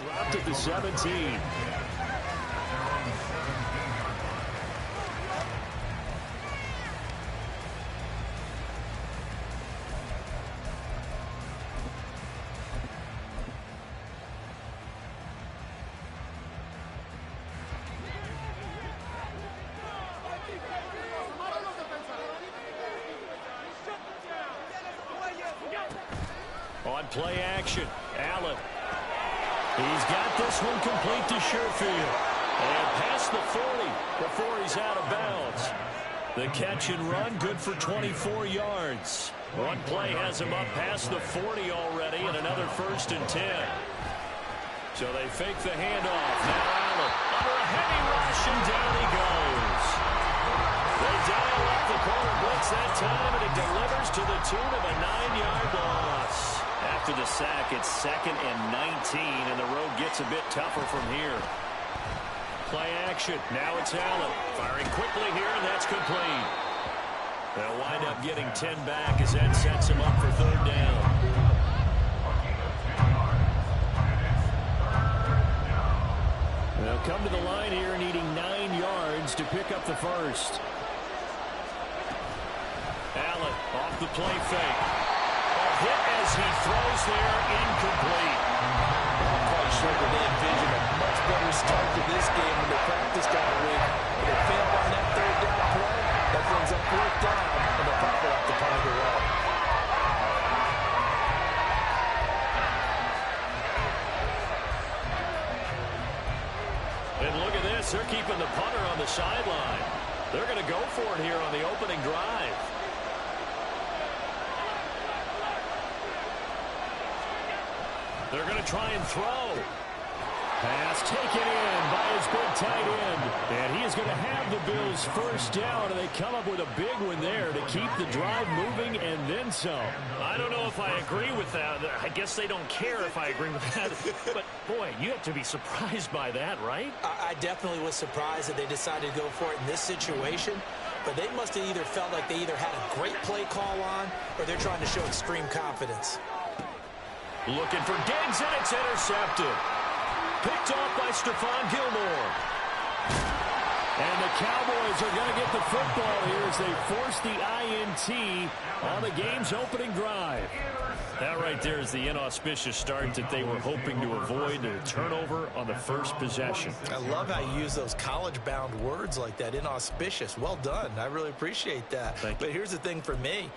Dropped at the 17. On play action, Allen. He's got this one complete to Sherfield. And past the 40 before he's out of bounds. The catch and run, good for 24 yards. One play has him up past the 40 already, and another 1st and 10. So they fake the handoff. Now Allen under a heavy rush, and down he goes. They dial up the corner blitz that time, and it delivers to the tune of a 9-yard loss. After the sack, it's 2nd and 19, and the road gets a bit tougher from here. Play action. Now it's Allen. Firing quickly here, and that's complete. They'll wind up getting 10 back as that sets him up for 3rd down. They'll come to the line here needing 9 yards to pick up the 1st. Allen off the play fake. Hit as he throws there, incomplete. I'm quite sure that they envision a much better start to this game when they practiced all week. But they failed on that 3rd down play. That brings up 4th down, and they'll probably have to punt it away. And look at this. They're keeping the punter on the sideline. They're going to go for it here on the opening drive. They're going to try and throw. Pass taken in by his big tight end. And he is going to have the Bills' 1st down, and they come up with a big one there to keep the drive moving and then some. I don't know if I agree with that. I guess they don't care if I agree with that. But, boy, you have to be surprised by that, right? I definitely was surprised that they decided to go for it in this situation. But they must have either felt like they either had a great play call on or they're trying to show extreme confidence. Looking for Diggs, and it's intercepted. Picked off by Stephon Gilmore. And the Cowboys are going to get the football here as they force the INT on the game's opening drive. That right there is the inauspicious start that they were hoping to avoid, a turnover on the 1st possession. I love how you use those college-bound words like that, inauspicious. Well done. I really appreciate that. But here's the thing for me.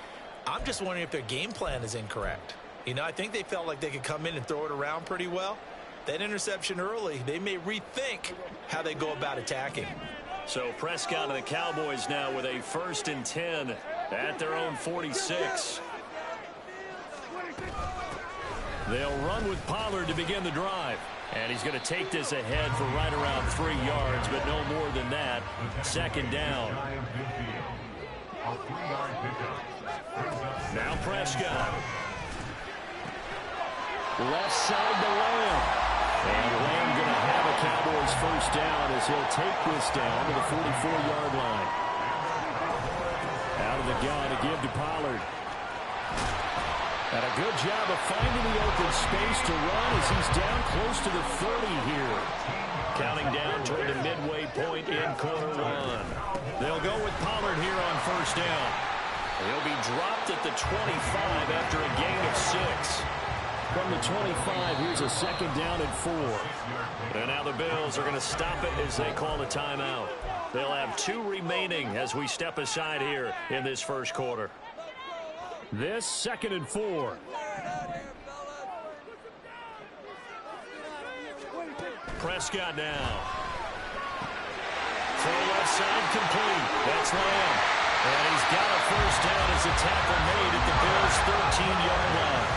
I'm just wondering if their game plan is incorrect. You know, I think they felt like they could come in and throw it around pretty well. That interception early, they may rethink how they go about attacking. So Prescott and the Cowboys now with a 1st and 10 at their own 46. They'll run with Pollard to begin the drive. And he's going to take this ahead for right around 3 yards, but no more than that. 2nd down. Now Prescott. Left side to Lamb. And Lamb going to have a Cowboys 1st down as he'll take this down to the 44-yard line. Out of the gun to give to Pollard. And a good job of finding the open space to run as he's down close to the 30 here. Counting down toward the midway point in quarter 1. They'll go with Pollard here on 1st down. He'll be dropped at the 25 after a gain of 6. From the 25, here's a 2nd down and 4. And now the Bills are going to stop it as they call a timeout. They'll have 2 remaining as we step aside here in this 1st quarter. This 2nd and 4. Prescott now. Throw left side complete. That's Lamb. And he's got a 1st down as a tackle made at the Bills' 13-yard line.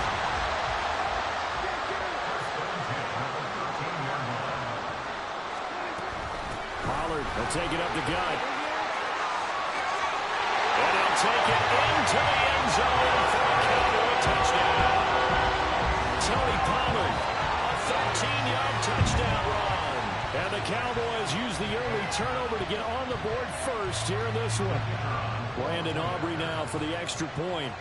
Pollard will take it up the gut. And he'll take it into the end zone for a Cowboy touchdown. Tony Pollard, a 13-yard touchdown run. And the Cowboys use the early turnover to get on the board first here in this one. Brandon Aubrey now for the extra point.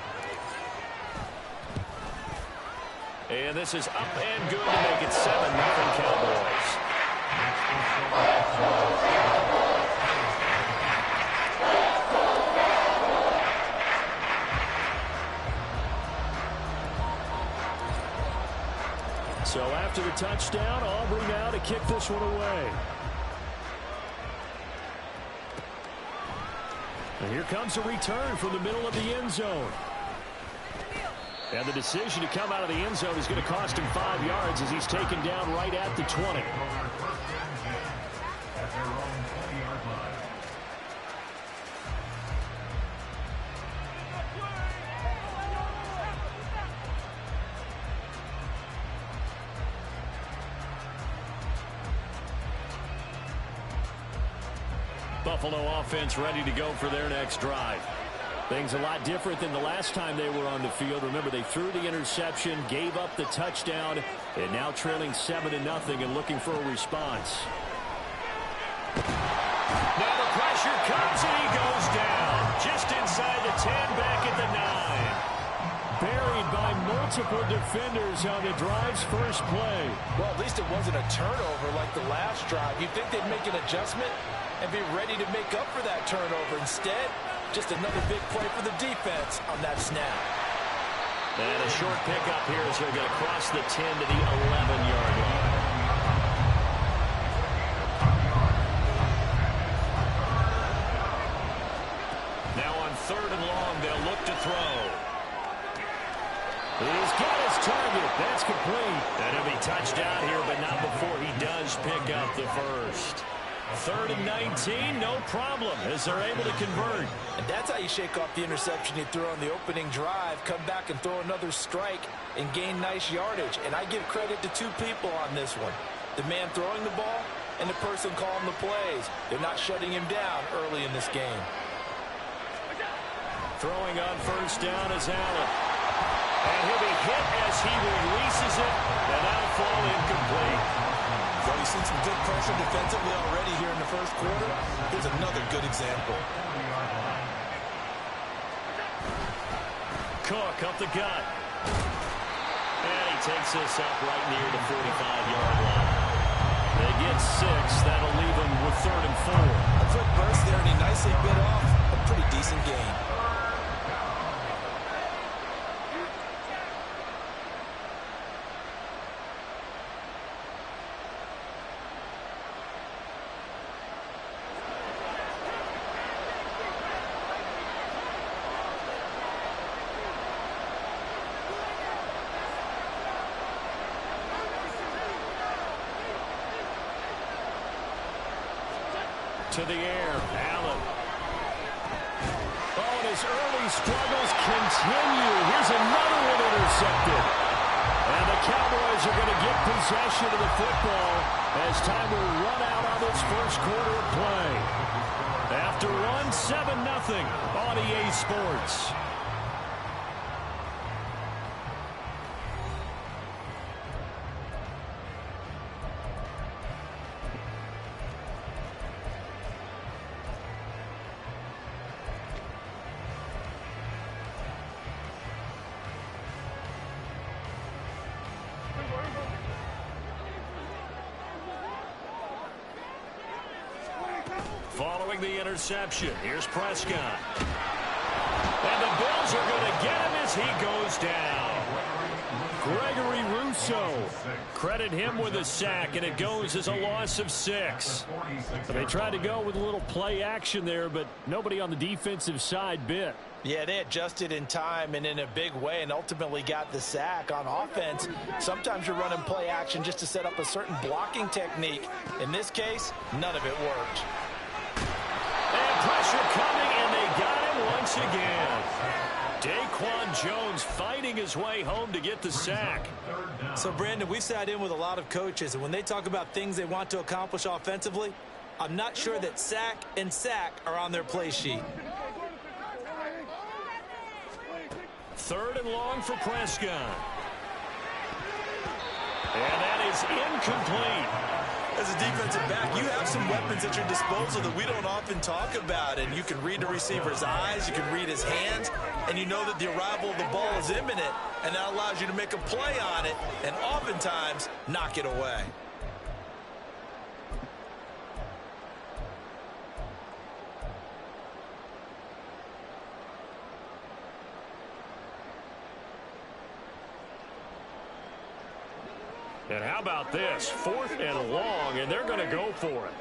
And this is up and good to make it 7-0 Cowboys. So after the touchdown, Aubrey now to kick this one away. And here comes a return from the middle of the end zone. And the decision to come out of the end zone is going to cost him 5 yards as he's taken down right at the 20. At their own 20-yard line. Buffalo offense ready to go for their next drive. Things a lot different than the last time they were on the field. Remember, they threw the interception, gave up the touchdown, and now trailing 7-0 and looking for a response. Now the pressure comes and he goes down. Just inside the 10, back at the 9. Buried by multiple defenders on the drive's first play. Well, at least it wasn't a turnover like the last drive. You'd think they'd make an adjustment and be ready to make up for that turnover. Instead, just another big play for the defense on that snap. And a short pickup here as they're going to cross the 10 to the 11-yard line. Now on 3rd and long, they'll look to throw. He's got his target. That's complete. And he'll be touched out here, but not before he does pick up the first. 3rd and 19, no problem, as they're able to convert. And that's how you shake off the interception you threw on the opening drive, come back and throw another strike and gain nice yardage. And I give credit to 2 people on this one. The man throwing the ball and the person calling the plays. They're not shutting him down early in this game. Throwing on 1st down is Allen. And he'll be hit as he releases it, and that'll fall incomplete. Well, you've seen some good pressure defensively already here in the first quarter. Here's another good example. Cook up the gut. And he takes this up right near the 45-yard line. They get 6. That'll leave them with 3rd and 4. A quick burst there, and he nicely bit off a pretty decent gain. To the air, Allen. Oh, and his early struggles continue. Here's another one intercepted. And the Cowboys are going to get possession of the football as time will run out on this first quarter of play. After one, 7-0 on EA Sports. Following the interception, here's Prescott. And the Bills are going to get him as he goes down. Gregory Rousseau. Credit him with a sack, and it goes as a loss of 6. They tried to go with a little play action there, but nobody on the defensive side bit. Yeah, they adjusted in time and in a big way and ultimately got the sack. On offense, sometimes you're running play action just to set up a certain blocking technique. In this case, none of it worked. And pressure coming, and they got him once again. Daquan Jones fighting his way home to get the sack. So, Brandon, we sat in with a lot of coaches, and when they talk about things they want to accomplish offensively, I'm not sure that sack and sack are on their play sheet. 3rd and long for Prescott. And that is incomplete. As a defensive back, you have some weapons at your disposal that we don't often talk about, and you can read the receiver's eyes, you can read his hands, and you know that the arrival of the ball is imminent. and that allows you to make a play on it and oftentimes knock it away. And how about this? 4th and long, and they're going to go for it.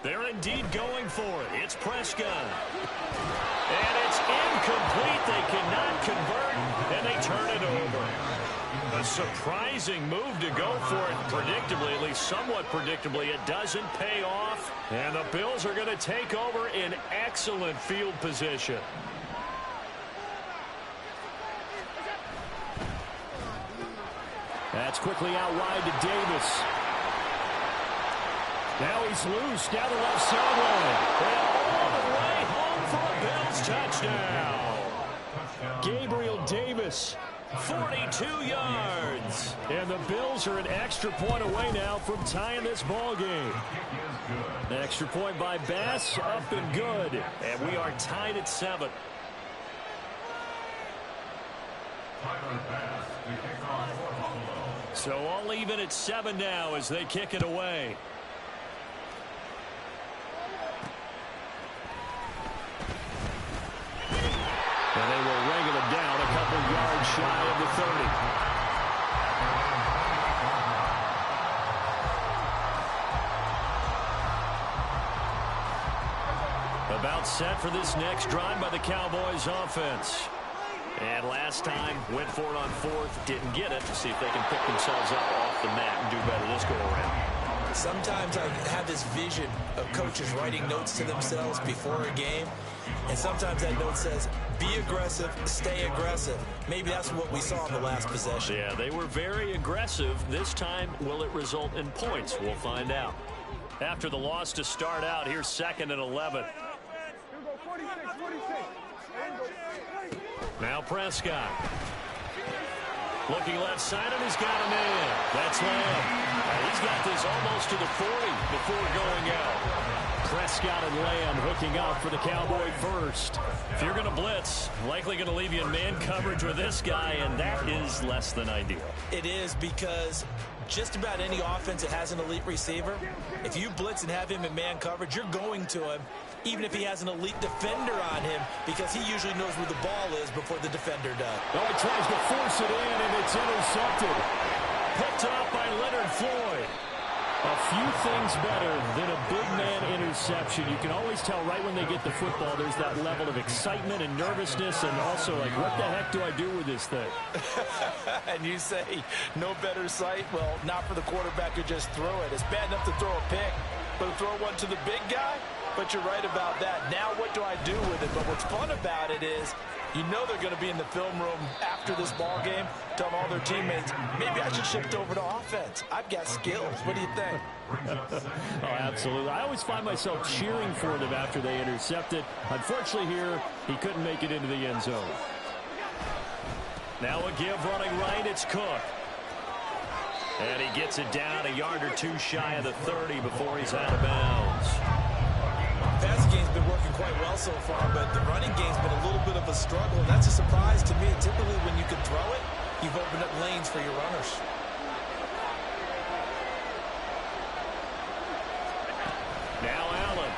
They're indeed going for it. It's Prescott. And it's incomplete. They cannot convert, and they turn it over. A surprising move to go for it. Predictably, at least somewhat predictably, it doesn't pay off. And the Bills are going to take over in excellent field position. That's quickly out wide to Davis. Now he's loose down the left sideline. And all the way home for a Bills touchdown. Gabriel Davis, 42 yards. And the Bills are an extra point away now from tying this ball game. An extra point by Bass, up and good. And we are tied at 7. So all even at 7 now as they kick it away. And they will wrangle him down a couple yards shy of the 30. About set for this next drive by the Cowboys offense. And last time, went for it on 4th, didn't get it. To see if they can pick themselves up off the mat and do better this go-around. Sometimes I have this vision of coaches writing notes to themselves before a game, and sometimes that note says, be aggressive, stay aggressive. Maybe that's what we saw in the last possession. Yeah, they were very aggressive. This time, will it result in points? We'll find out. After the loss to start out, here's 2nd and 11. Now Prescott. Looking left side, and he's got him in. That's Lamb. He's got this almost to the 40 before going out. Prescott and Lamb hooking up for the Cowboy first. If you're going to blitz, likely going to leave you in man coverage with this guy, and that is less than ideal. It is, because just about any offense that has an elite receiver, if you blitz and have him in man coverage, you're going to him, even if he has an elite defender on him, because he usually knows where the ball is before the defender does. Oh, he tries to force it in, and it's intercepted. Picked up by Leonard Floyd. A few things better than a big man interception. You can always tell right when they get the football, there's that level of excitement and nervousness, and also like, what the heck do I do with this thing? And you say, no better sight? Well, not for the quarterback who just throw it. It's bad enough to throw a pick, but to throw one to the big guy? But you're right about that. Now what do I do with it? But what's fun about it is, you know they're going to be in the film room after this ball game, telling all their teammates, maybe I should shift over to offense. I've got skills. What do you think? Oh, absolutely. I always find myself cheering for them after they intercept it. Unfortunately here, he couldn't make it into the end zone. Now a give running right, it's Cook. And he gets it down a yard or two shy of the 30 before he's out of bounds. Passing game's been working quite well so far, but the running game's been a little bit of a struggle, and that's a surprise to me. Typically, when you can throw it, you've opened up lanes for your runners. Now Allen.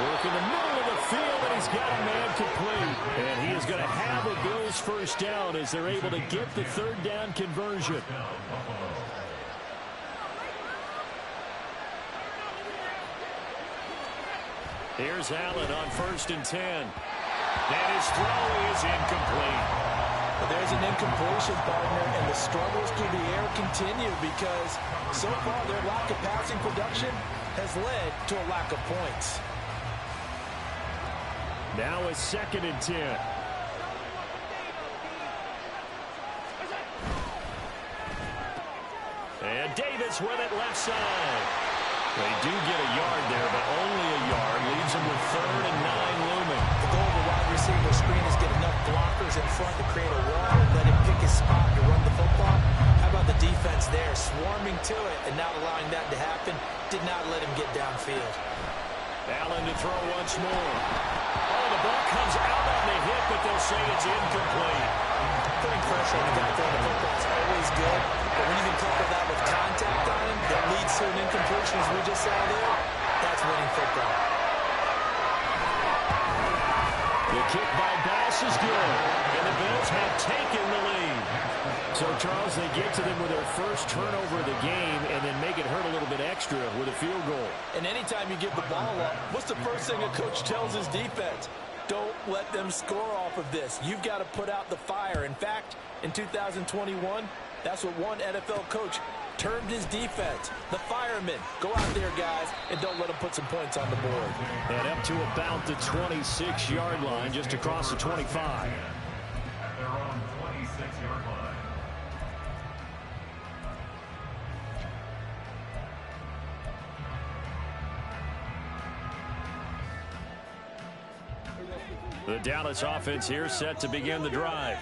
Working the middle of the field, and he's got a man complete. And he is going to have a Bills first down as they're able to get the third down conversion. Here's Allen on 1st and 10. And his throw is incomplete. But there's an incompletion, partner, and the struggles through the air continue because so far their lack of passing production has led to a lack of points. Now a 2nd and 10. And Davis with it left side. They do get a yard there, but only a yard. Leaves them with 3rd and 9 looming. The goal of the wide receiver screen is get enough blockers in front to create a wall and let him pick his spot to run the football. How about the defense there, swarming to it and not allowing that to happen? Did not let him get downfield. Allen to throw once more. Oh, the ball comes out on the hit, but they'll say it's incomplete. Putting pressure on the guy throwing the football is always good, but when you can couple that with contact on him that leads to an incompletion, as we just saw there, that's winning football. The kick by Bass is good, and the Bills have taken the lead. So, Charles, they get to them with their first turnover of the game and then make it hurt a little bit extra with a field goal. And anytime you give the ball up, what's the first thing a coach tells his defense? Don't let them score off of this. You've got to put out the fire. In fact, in 2021, that's what one NFL coach termed his defense. The firemen. Go out there, guys, and don't let them put some points on the board. And up to about the 26-yard line, just across the 25. At their own 26-yard line. The Dallas offense here set to begin the drive.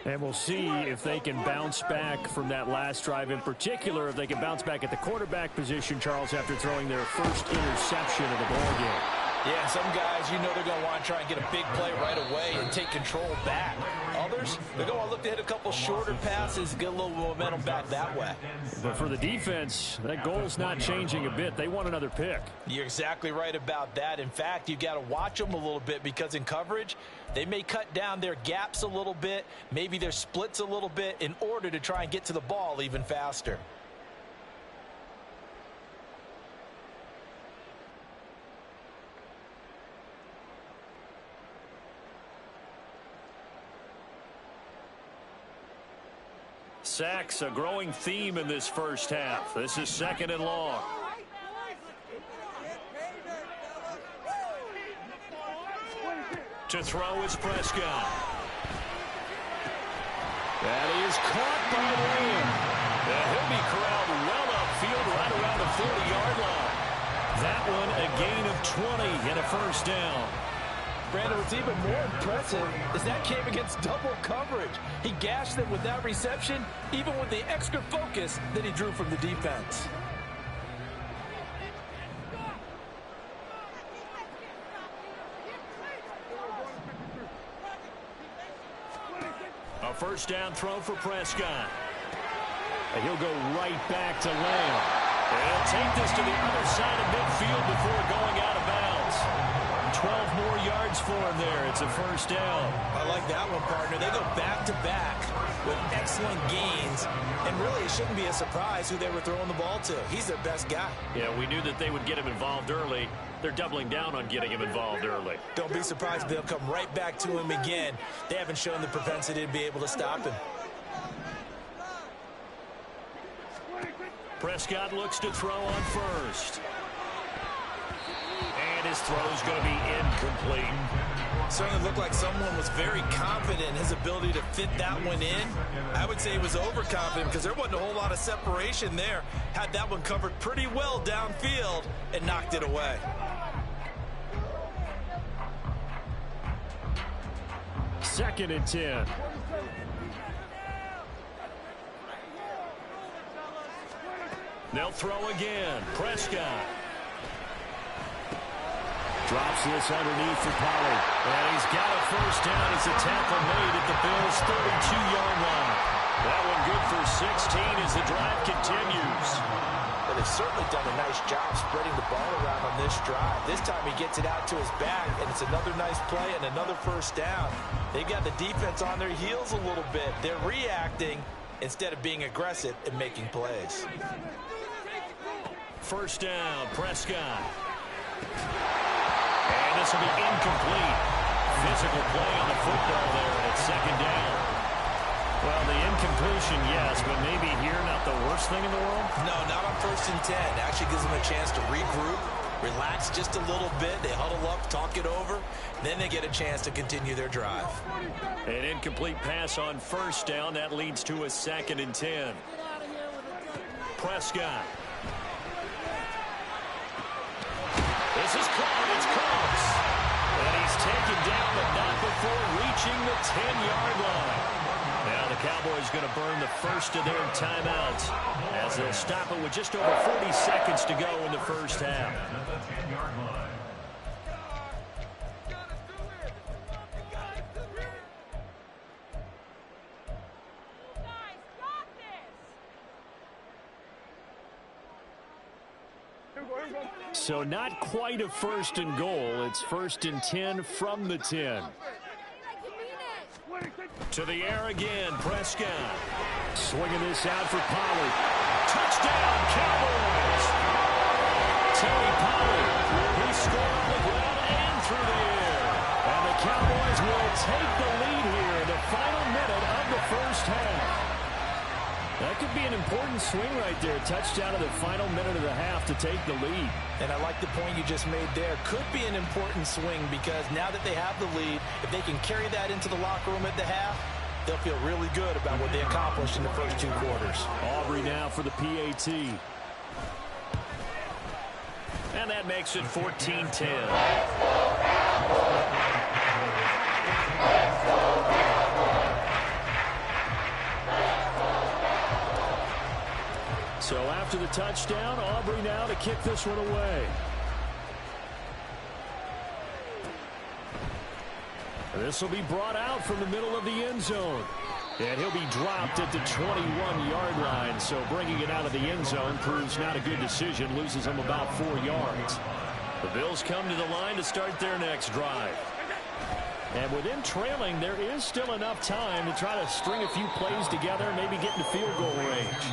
And we'll see if they can bounce back from that last drive. In particular, if they can bounce back at the quarterback position, Charles, after throwing their first interception of the ball game. Yeah, some guys, you know they're going to want to try and get a big play right away and take control back. Others, they're going to want to look to hit a couple shorter passes, get a little momentum back that way. But for the defense, that goal's not changing a bit. They want another pick. You're exactly right about that. In fact, you've got to watch them a little bit because in coverage, they may cut down their gaps a little bit, maybe their splits a little bit in order to try and get to the ball even faster. Sacks, a growing theme in this first half. This is second and long. To throw is Prescott. That is caught by Lamb. And he'll be corralled well upfield right around the 40-yard line. That one a gain of 20 and a first down. Brandon, what's even more impressive is that came against double coverage. He gashed them with that reception, even with the extra focus that he drew from the defense. A first down throw for Prescott. And he'll go right back to Lamb. And he'll take this to the other side of midfield before going out of bounds. 12 more yards for him there. It's a first down. I like that one, partner. They go back-to-back with excellent gains. And really, it shouldn't be a surprise who they were throwing the ball to. He's their best guy. Yeah, we knew that they would get him involved early. They're doubling down on getting him involved early. Don't be surprised if they'll come right back to him again. They haven't shown the propensity to be able to stop him. Prescott looks to throw on first. And his throw's going to be incomplete. Certainly looked like someone was very confident in his ability to fit that one in. I would say he was overconfident because there wasn't a whole lot of separation there. Had that one covered pretty well downfield and knocked it away. Second and 10. They'll throw again. Prescott. Drops this underneath for Pollard. And he's got a first down. It's a tackle made at the Bills' 32-yard line. That one good for 16 as the drive continues. Well, they've certainly done a nice job spreading the ball around on this drive. This time he gets it out to his back, and it's another nice play and another first down. They've got the defense on their heels a little bit. They're reacting instead of being aggressive and making plays. First down, Prescott. And this will be incomplete. Physical play on the football there, and it's second down. Well, the incompletion, yes, but maybe here not the worst thing in the world? No, not on 1st and 10. Actually gives them a chance to regroup, relax just a little bit. They huddle up, talk it over. Then they get a chance to continue their drive. An incomplete pass on first down. That leads to a second and 10. Prescott. This is caught. It's close. And he's taken down, but not before reaching the 10-yard line. Now the Cowboys going to burn the first of their timeouts as they'll stop it with just over 40 seconds to go in the first half. So not quite a 1st and goal. It's 1st and 10 from the 10. To the air again, Prescott. Swinging this out for Pollard. Touchdown, Cowboys! Tony Pollard, he scored on the ground and through the air. And the Cowboys will take the lead here in the final minute of the 1st half. That could be an important swing right there. Touchdown in the final minute of the half to take the lead. And I like the point you just made there. Could be an important swing because now that they have the lead, if they can carry that into the locker room at the half, they'll feel really good about what they accomplished in the first 2 quarters. Aubrey now for the PAT. And that makes it 14-10. So after the touchdown, Aubrey now to kick this one away. This will be brought out from the middle of the end zone. And he'll be dropped at the 21-yard line. So bringing it out of the end zone proves not a good decision. Loses him about 4 yards. The Bills come to the line to start their next drive. And with them trailing, there is still enough time to try to string a few plays together, maybe get into field goal range.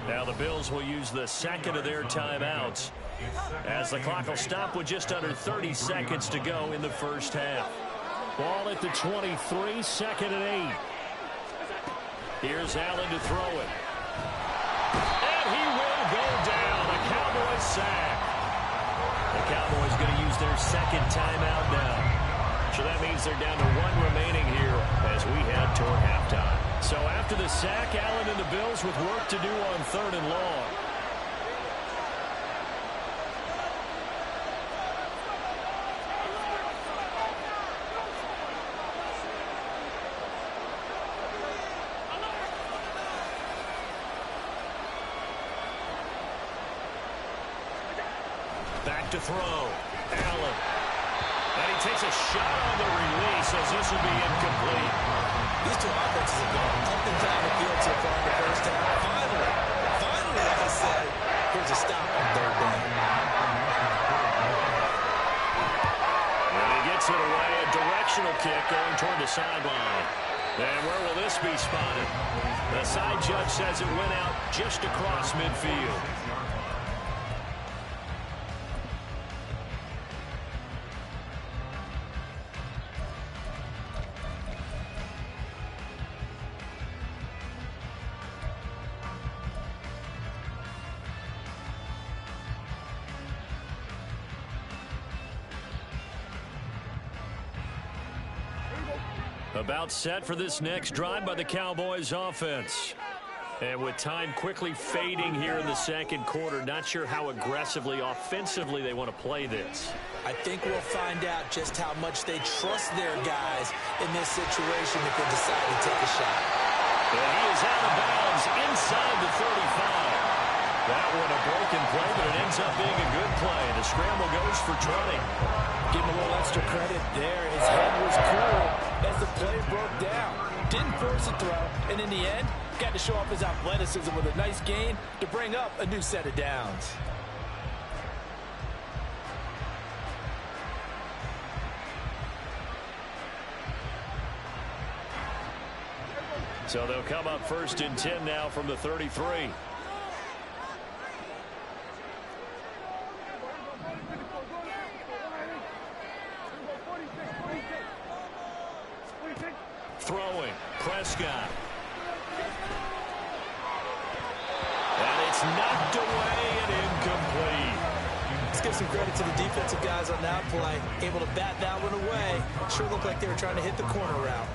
Now the Bills will use the second of their timeouts as the clock will stop with just under 30 seconds to go in the first half. Ball at the 23, 2nd and 8. Here's Allen to throw it. And he will go down. A Cowboys sack. The Cowboys going to use their second timeout now. So that means they're down to 1 remaining here as we head toward halftime. So after the sack, Allen and the Bills with work to do on 3rd and long. Back to throw. Allen. And he takes a shot on the release as this will be incomplete. These 2 offenses have gone up and down the field so far in the first half. Finally, like I said, here's a stop on 3rd down. And he gets it away, a directional kick going toward the sideline. And where will this be spotted? The side judge says it went out just across midfield. About set for this next drive by the Cowboys offense. And with time quickly fading here in the second quarter, not sure how aggressively, offensively they want to play this. I think we'll find out just how much they trust their guys in this situation if they decide to take a shot. And he is out of bounds inside the 35. That one a broken play, but it ends up being a good play. The scramble goes for 20. Give him a little extra credit there. His head was cool as the play broke down. Didn't force a throw, and in the end, got to show off his athleticism with a nice gain to bring up a new set of downs. So they'll come up 1st and 10 now from the 33. Throwing, Prescott. And it's knocked away and incomplete. Let's give some credit to the defensive guys on that play. Able to bat that one away. Sure looked like they were trying to hit the corner route.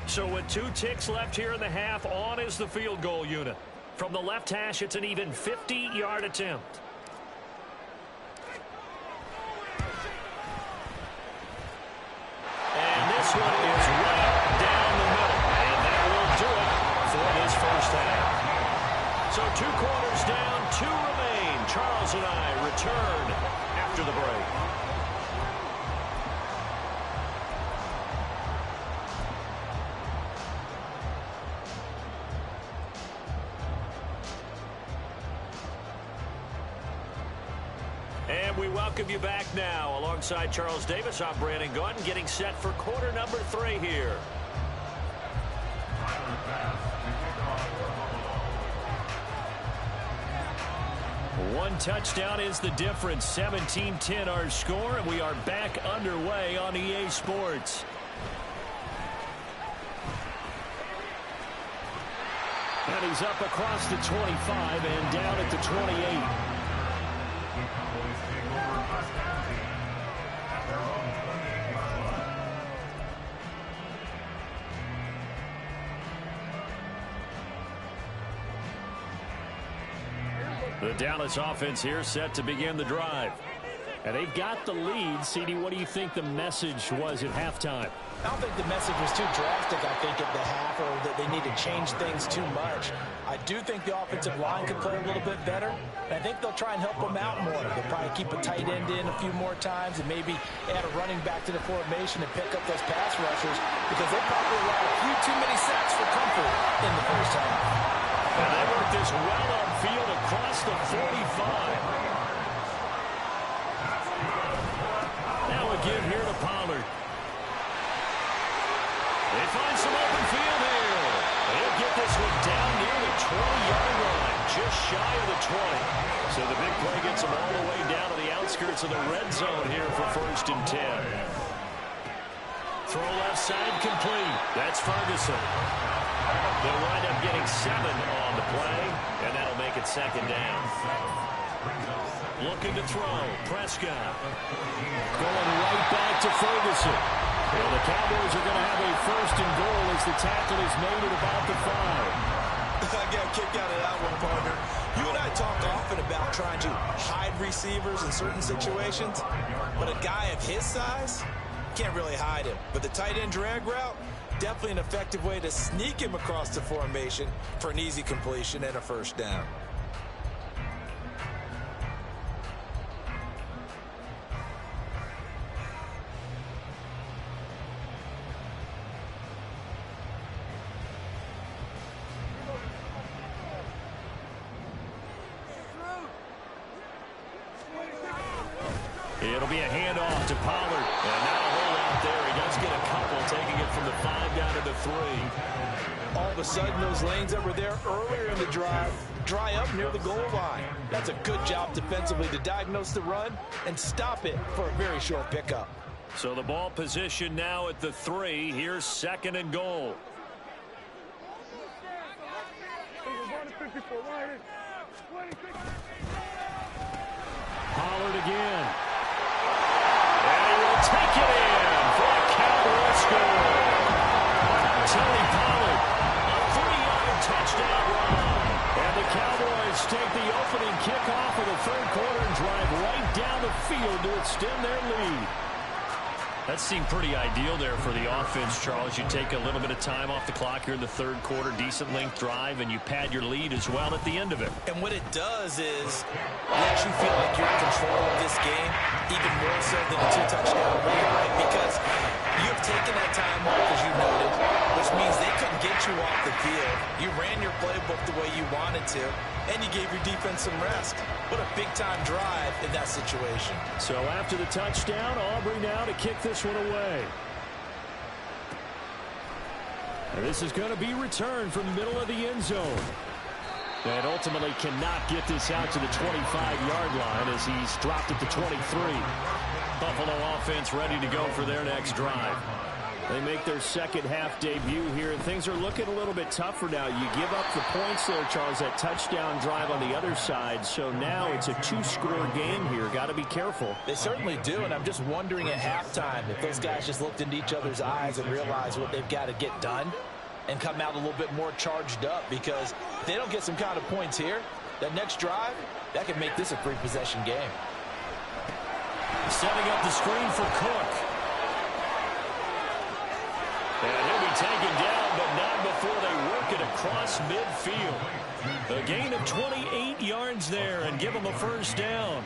So with 2 ticks left here in the half, on is the field goal unit. From the left hash, it's an even 50-yard attempt. And this one is right down the middle. And that will do it for this first half. So 2 quarters down, 2 remain. Charles and I return after the break. And we welcome you back now. Alongside Charles Davis, I'm Brandon Gaudin, getting set for quarter number 3 here. One touchdown is the difference. 17-10 our score, and we are back underway on EA Sports. And he's up across the 25 and down at the 28. The Dallas offense here set to begin the drive. And they've got the lead. CD, what do you think the message was at halftime? I don't think the message was too drastic, I think, at the half, or that they need to change things too much. I do think the offensive line could play a little bit better. And I think they'll try and help them out more. They'll probably keep a tight end in a few more times and maybe add a running back to the formation and pick up those pass rushers, because they probably allowed a few too many sacks for comfort in the first half. And they worked this well on field across the 45. Now a give here to Pollard. They find some open field here. They'll get this one down near the 20-yard line, just shy of the 20. So the big play gets them all the way down to the outskirts of the red zone here for 1st and 10. Throw left side complete. That's Ferguson. They'll wind up getting 7 on the play, and that'll make it 2nd down. Looking to throw. Prescott. Going right back to Ferguson. Well, the Cowboys are going to have a 1st and goal as the tackle is made at about the 5. I got a kick out of that one, partner. You and I talk often about trying to hide receivers in certain situations, but a guy of his size can't really hide him. But the tight end drag route, definitely an effective way to sneak him across the formation for an easy completion and a 1st down. It'll be a handoff to Pollard. And not a hole out there. He does get a couple, taking it from the 5 down to the 3. All of a sudden, those lanes that were there earlier in the drive dry up near the goal line. That's a good job defensively to diagnose the run and stop it for a very short pickup. So the ball position now at the 3. Here's 2nd and goal. Pollard again. And he will take it in for a Cowboy score. Tony Pollard, a 3-yard touchdown run. And the Cowboys take the opening kickoff of the 3rd quarter and drive right down the field to extend their lead. That seemed pretty ideal there for the offense, Charles. You take a little bit of time off the clock here in the 3rd quarter, decent length drive, and you pad your lead as well at the end of it. And what it does is let you feel like you're in control of this game, even more so than a 2-touchdown lead, right? Because you've taken that time off, as you noted, which means they couldn't get you off the field. You ran your playbook the way you wanted to, and you gave your defense some rest. What a big-time drive in that situation. So after the touchdown, Aubrey now to kick this one away. And this is going to be returned from the middle of the end zone. And ultimately cannot get this out to the 25-yard line as he's dropped at the 23. Buffalo offense ready to go for their next drive. They make their 2nd half debut here, and things are looking a little bit tougher now. You give up the points there, Charles, that touchdown drive on the other side. So now it's a 2-score game here. Got to be careful. They certainly do, and I'm just wondering at halftime if those guys just looked into each other's eyes and realized what they've got to get done and come out a little bit more charged up, because if they don't get some kind of points here, that next drive, that could make this a 3-possession game. Setting up the screen for Cook. And he'll be taken down, but not yard before they work it across midfield. A gain of 28 yards there and give them a first down.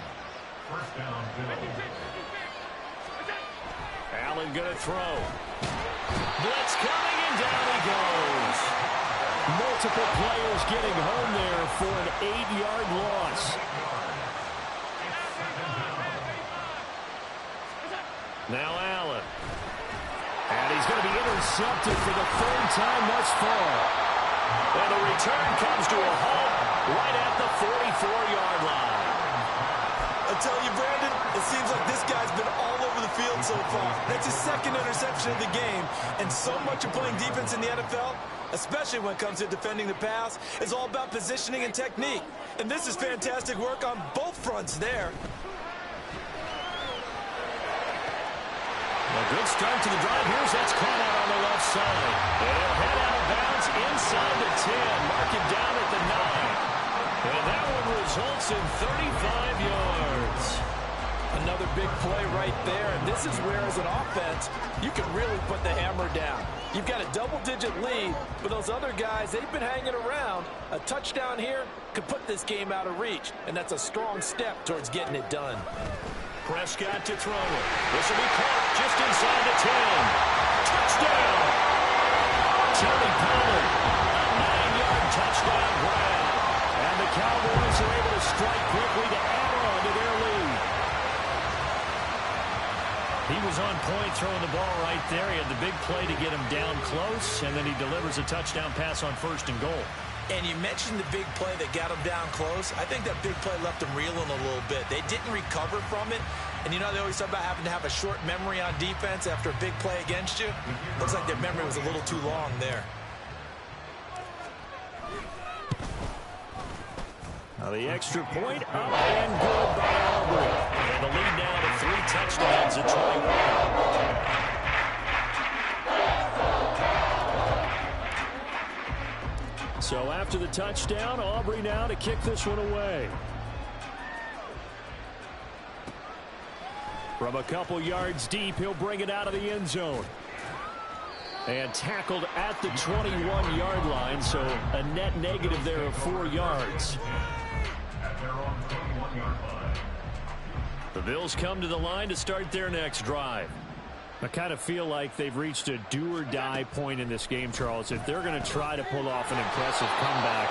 First down, Bills. Allen going to throw. Blitz coming, and down he goes. Multiple players getting home there for an 8-yard loss. Now Allen. And he's going to be intercepted for the third time thus far. And the return comes to a halt right at the 44-yard line. I tell you, Brandon, it seems like this guy's been all over the field so far. That's his second interception of the game. And so much of playing defense in the NFL, especially when it comes to defending the pass, is all about positioning and technique. And this is fantastic work on both fronts there. A good start to the drive. Here's that's caught out on the left side. And he'll head out of bounds inside the 10. Mark it down at the 9. And that one results in 35 yards. Another big play right there. And this is where, as an offense, you can really put the hammer down. You've got a double-digit lead, but those other guys, they've been hanging around. A touchdown here could put this game out of reach, and that's a strong step towards getting it done. Prescott to throw it. This will be caught just inside the 10. Touchdown! Tony Pollard, a 9-yard touchdown grab. And the Cowboys are able to strike quickly to add on to their lead. He was on point throwing the ball right there. He had the big play to get him down close, and then he delivers a touchdown pass on 1st and goal. And you mentioned the big play that got him down close. I think that big play left him reeling a little bit. They didn't recover from it. And you know, they always talk about having to have a short memory on defense after a big play against you. Looks like their memory was a little too long there. Now the extra point up and good by Aubrey. And the lead now to 3 touchdowns at 21. So after the touchdown, Aubrey now to kick this one away. From a couple yards deep, he'll bring it out of the end zone. And tackled at the 21-yard line, so a net negative there of 4 yards. At their own 21-yard line. The Bills come to the line to start their next drive. I kind of feel like they've reached a do-or-die point in this game, Charles. If they're going to try to pull off an impressive comeback,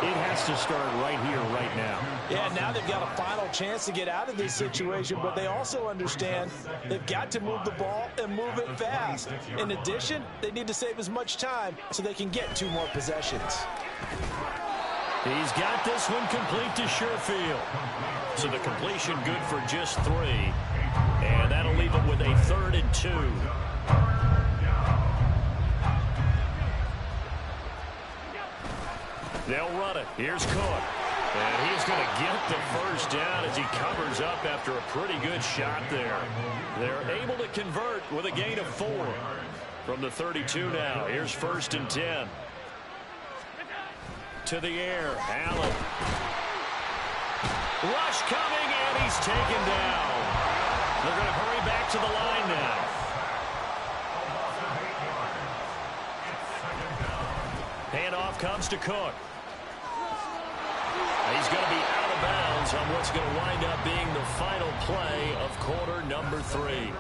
it has to start right here, right now. Yeah, now they've got a final chance to get out of this situation, but they also understand they've got to move the ball and move it fast. In addition, they need to save as much time so they can get 2 more possessions. He's got this one complete to Sherfield. So the completion good for just 3. And that'll leave them with a 3rd and 2. They'll run it. Here's Cook. And he's going to get the first down as he covers up after a pretty good shot there. They're able to convert with a gain of 4. From the 32 now. Here's 1st and 10. To the air. Allen. Rush coming, and he's taken down. They're going to hurry back to the line now. Handoff comes to Cook. He's going to be out of bounds on what's going to wind up being the final play of quarter number 3.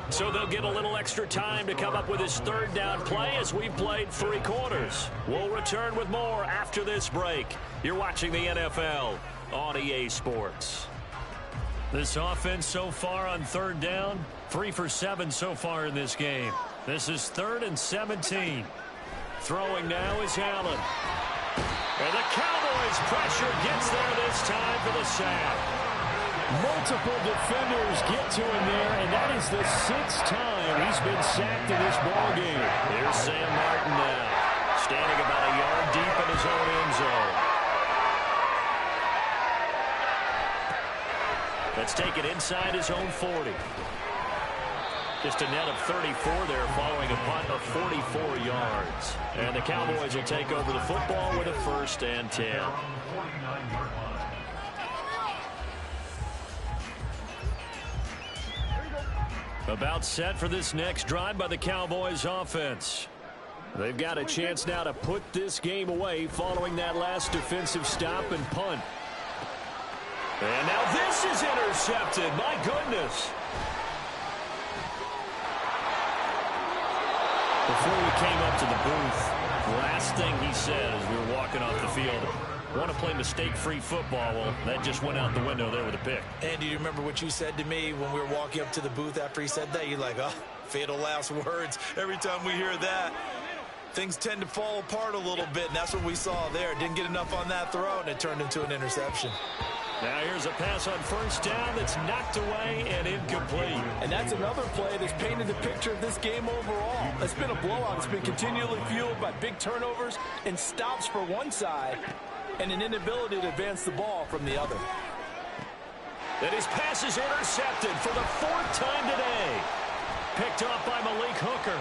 So they'll get a little extra time to come up with his 3rd down play as we've played 3 quarters. We'll return with more after this break. You're watching the NFL on EA Sports. This offense so far on 3rd down, 3 for 7 so far in this game. This is 3rd and 17. Throwing now is Allen. And the Cowboys pressure gets there this time for the sack. Multiple defenders get to him there, and that is the 6th time he's been sacked in this ballgame. Here's Sam Martin now, standing about a yard deep in his own end zone. Let's take it inside his own 40. Just a net of 34 there following a punt of 44 yards. And the Cowboys will take over the football with a 1st and 10. About set for this next drive by the Cowboys offense. They've got a chance now to put this game away following that last defensive stop and punt. And now this is intercepted. My goodness. Before we came up to the booth, last thing he said as we were walking off the field, want to play mistake-free football. Well, that just went out the window there with a pick. And do you remember what you said to me when we were walking up to the booth after he said that? You're like, oh, fatal last words. Every time we hear that, things tend to fall apart a little bit, and that's what we saw there. Didn't get enough on that throw, and it turned into an interception. Now here's a pass on first down that's knocked away and incomplete. And that's another play that's painted the picture of this game overall. It's been a blowout. It's been continually fueled by big turnovers and stops for one side and an inability to advance the ball from the other. And his pass is intercepted for the 4th time today. Picked off by Malik Hooker.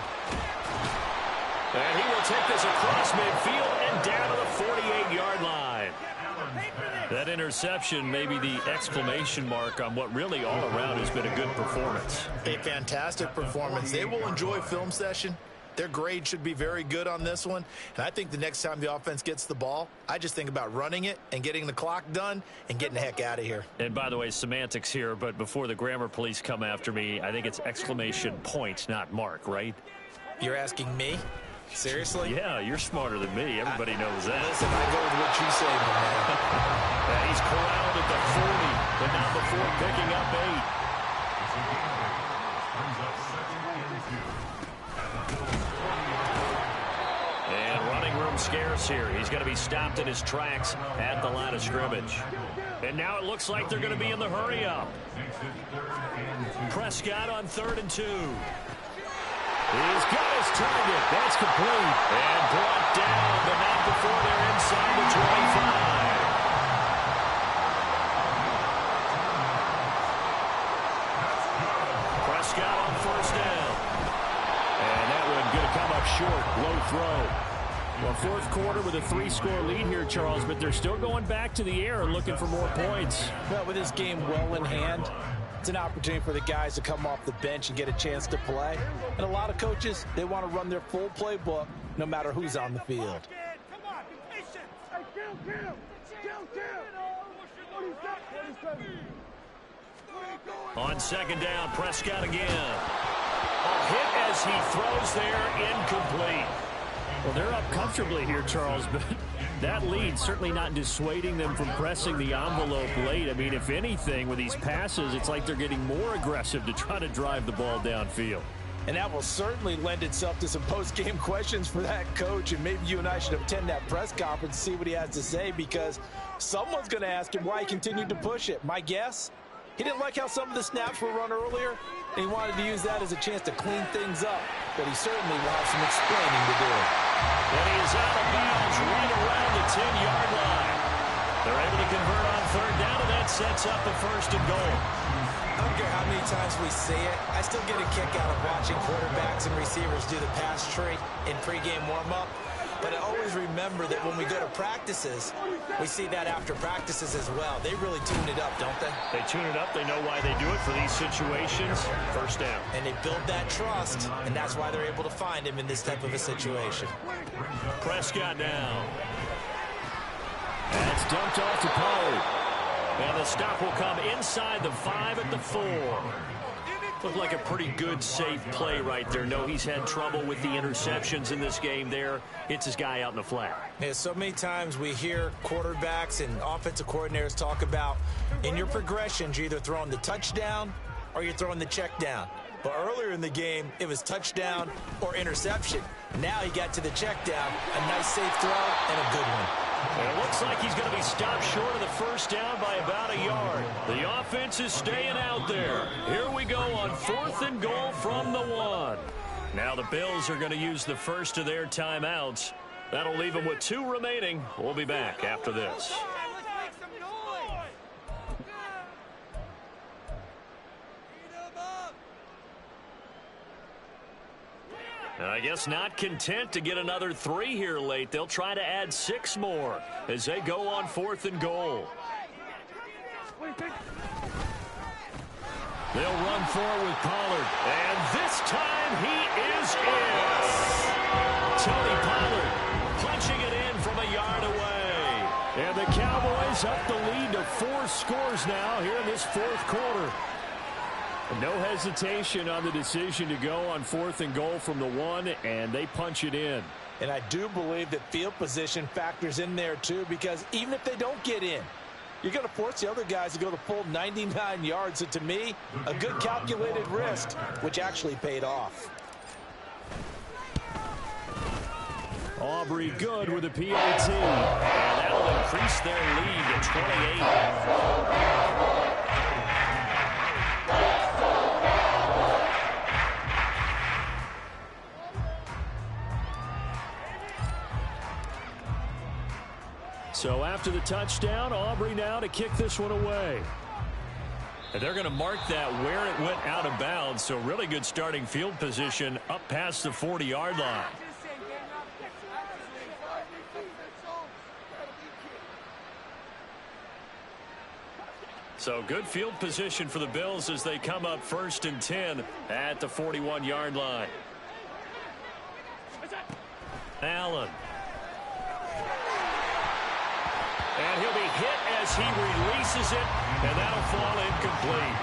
And he will take this across midfield and down to the 48-yard line. That interception may be the exclamation mark on what really all around has been a good performance. A fantastic performance. They will enjoy film session. Their grade should be very good on this one. And I think the next time the offense gets the ball, I just think about running it and getting the clock done and getting the heck out of here. And by the way, semantics here, but before the grammar police come after me, I think it's exclamation point, not mark, right? You're asking me? Seriously? Yeah, you're smarter than me. Everybody knows that. Listen, I go with what you say, my man. And he's corralled at the 40, but now the 4 picking up 8. And running room scarce here. He's going to be stopped in his tracks at the line of scrimmage. And now it looks like they're going to be in the hurry-up. Prescott on 3rd and 2. He's got his target. That's complete. And brought down, but not before they're inside the 25. Prescott on 1st down. And that one going to come up short. Low throw. Well, 4th quarter with a 3-score lead here, Charles, but they're still going back to the air and looking for more points. Well, with this game well in hand, it's an opportunity for the guys to come off the bench and get a chance to play. And a lot of coaches, they want to run their full playbook no matter who's on the field. Come on, be patient. Hey, On 2nd down, Prescott again. A hit as he throws there, incomplete. Well, they're up comfortably here, Charles, but that lead certainly not dissuading them from pressing the envelope late. I mean, if anything, with these passes, it's like they're getting more aggressive to try to drive the ball downfield. And that will certainly lend itself to some post-game questions for that coach, and maybe you and I should attend that press conference and see what he has to say, because someone's going to ask him why he continued to push it. My guess, he didn't like how some of the snaps were run earlier, and he wanted to use that as a chance to clean things up, but he certainly will have some explaining to do. And he is out of bounds right around the 10-yard line. They're able to convert on 3rd down, and that sets up a 1st and goal. I don't care how many times we say it, I still get a kick out of watching quarterbacks and receivers do the pass tree in pregame warm-up. But I always remember that when we go to practices, we see that after practices as well. They really tune it up, don't they? They tune it up. They know why they do it for these situations. 1st down. And they build that trust, and that's why they're able to find him in this type of a situation. Prescott down. That's dumped off to Pollard. And the stop will come inside the 5 at the 4. Looked like a pretty good, safe play right there. No, he's had trouble with the interceptions in this game there. Hits his guy out in the flat. Yeah, so many times we hear quarterbacks and offensive coordinators talk about in your progressions, you're either throwing the touchdown or you're throwing the check down. But earlier in the game, it was touchdown or interception. Now he got to the check down, a nice safe throw, and a good one. And it looks like he's going to be stopped short of the 1st down by about a yard. The offense is staying out there. Here we go on 4th and goal from the 1. Now the Bills are going to use the first of their timeouts. That'll leave them with 2 remaining. We'll be back after this. And I guess not content to get another 3 here late. They'll try to add 6 more as they go on 4th and goal. They'll run forward with Pollard. And this time he is in. Tony Pollard punching it in from a yard away. And the Cowboys up the lead to 4 scores now here in this fourth quarter. No hesitation on the decision to go on 4th and goal from the 1, and they punch it in. And I do believe that field position factors in there too, because even if they don't get in, you're going to force the other guys to go the full 99 yards. So to me, a good calculated risk, which actually paid off. Aubrey good with a PAT. And that'll increase their lead to 28. So after the touchdown, Aubrey now to kick this one away. And they're going to mark that where it went out of bounds. So really good starting field position up past the 40-yard line. So good field position for the Bills as they come up 1st and 10 at the 41-yard line. Allen. And he'll be hit as he releases it, and that'll fall incomplete.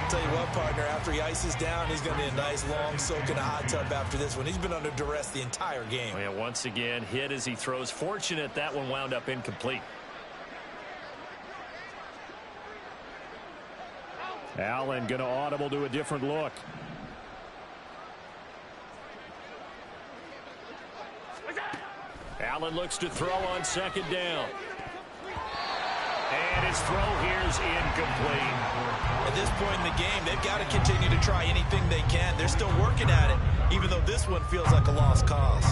I'll tell you what, partner, after he ices down, he's going to need a nice long soak in a hot tub after this one. He's been under duress the entire game. Oh, yeah, once again, hit as he throws. Fortunate that one wound up incomplete. Allen going to audible to a different look. Allen looks to throw on 2nd down. And his throw here is incomplete. At this point in the game, they've got to continue to try anything they can. They're still working at it, even though this one feels like a lost cause.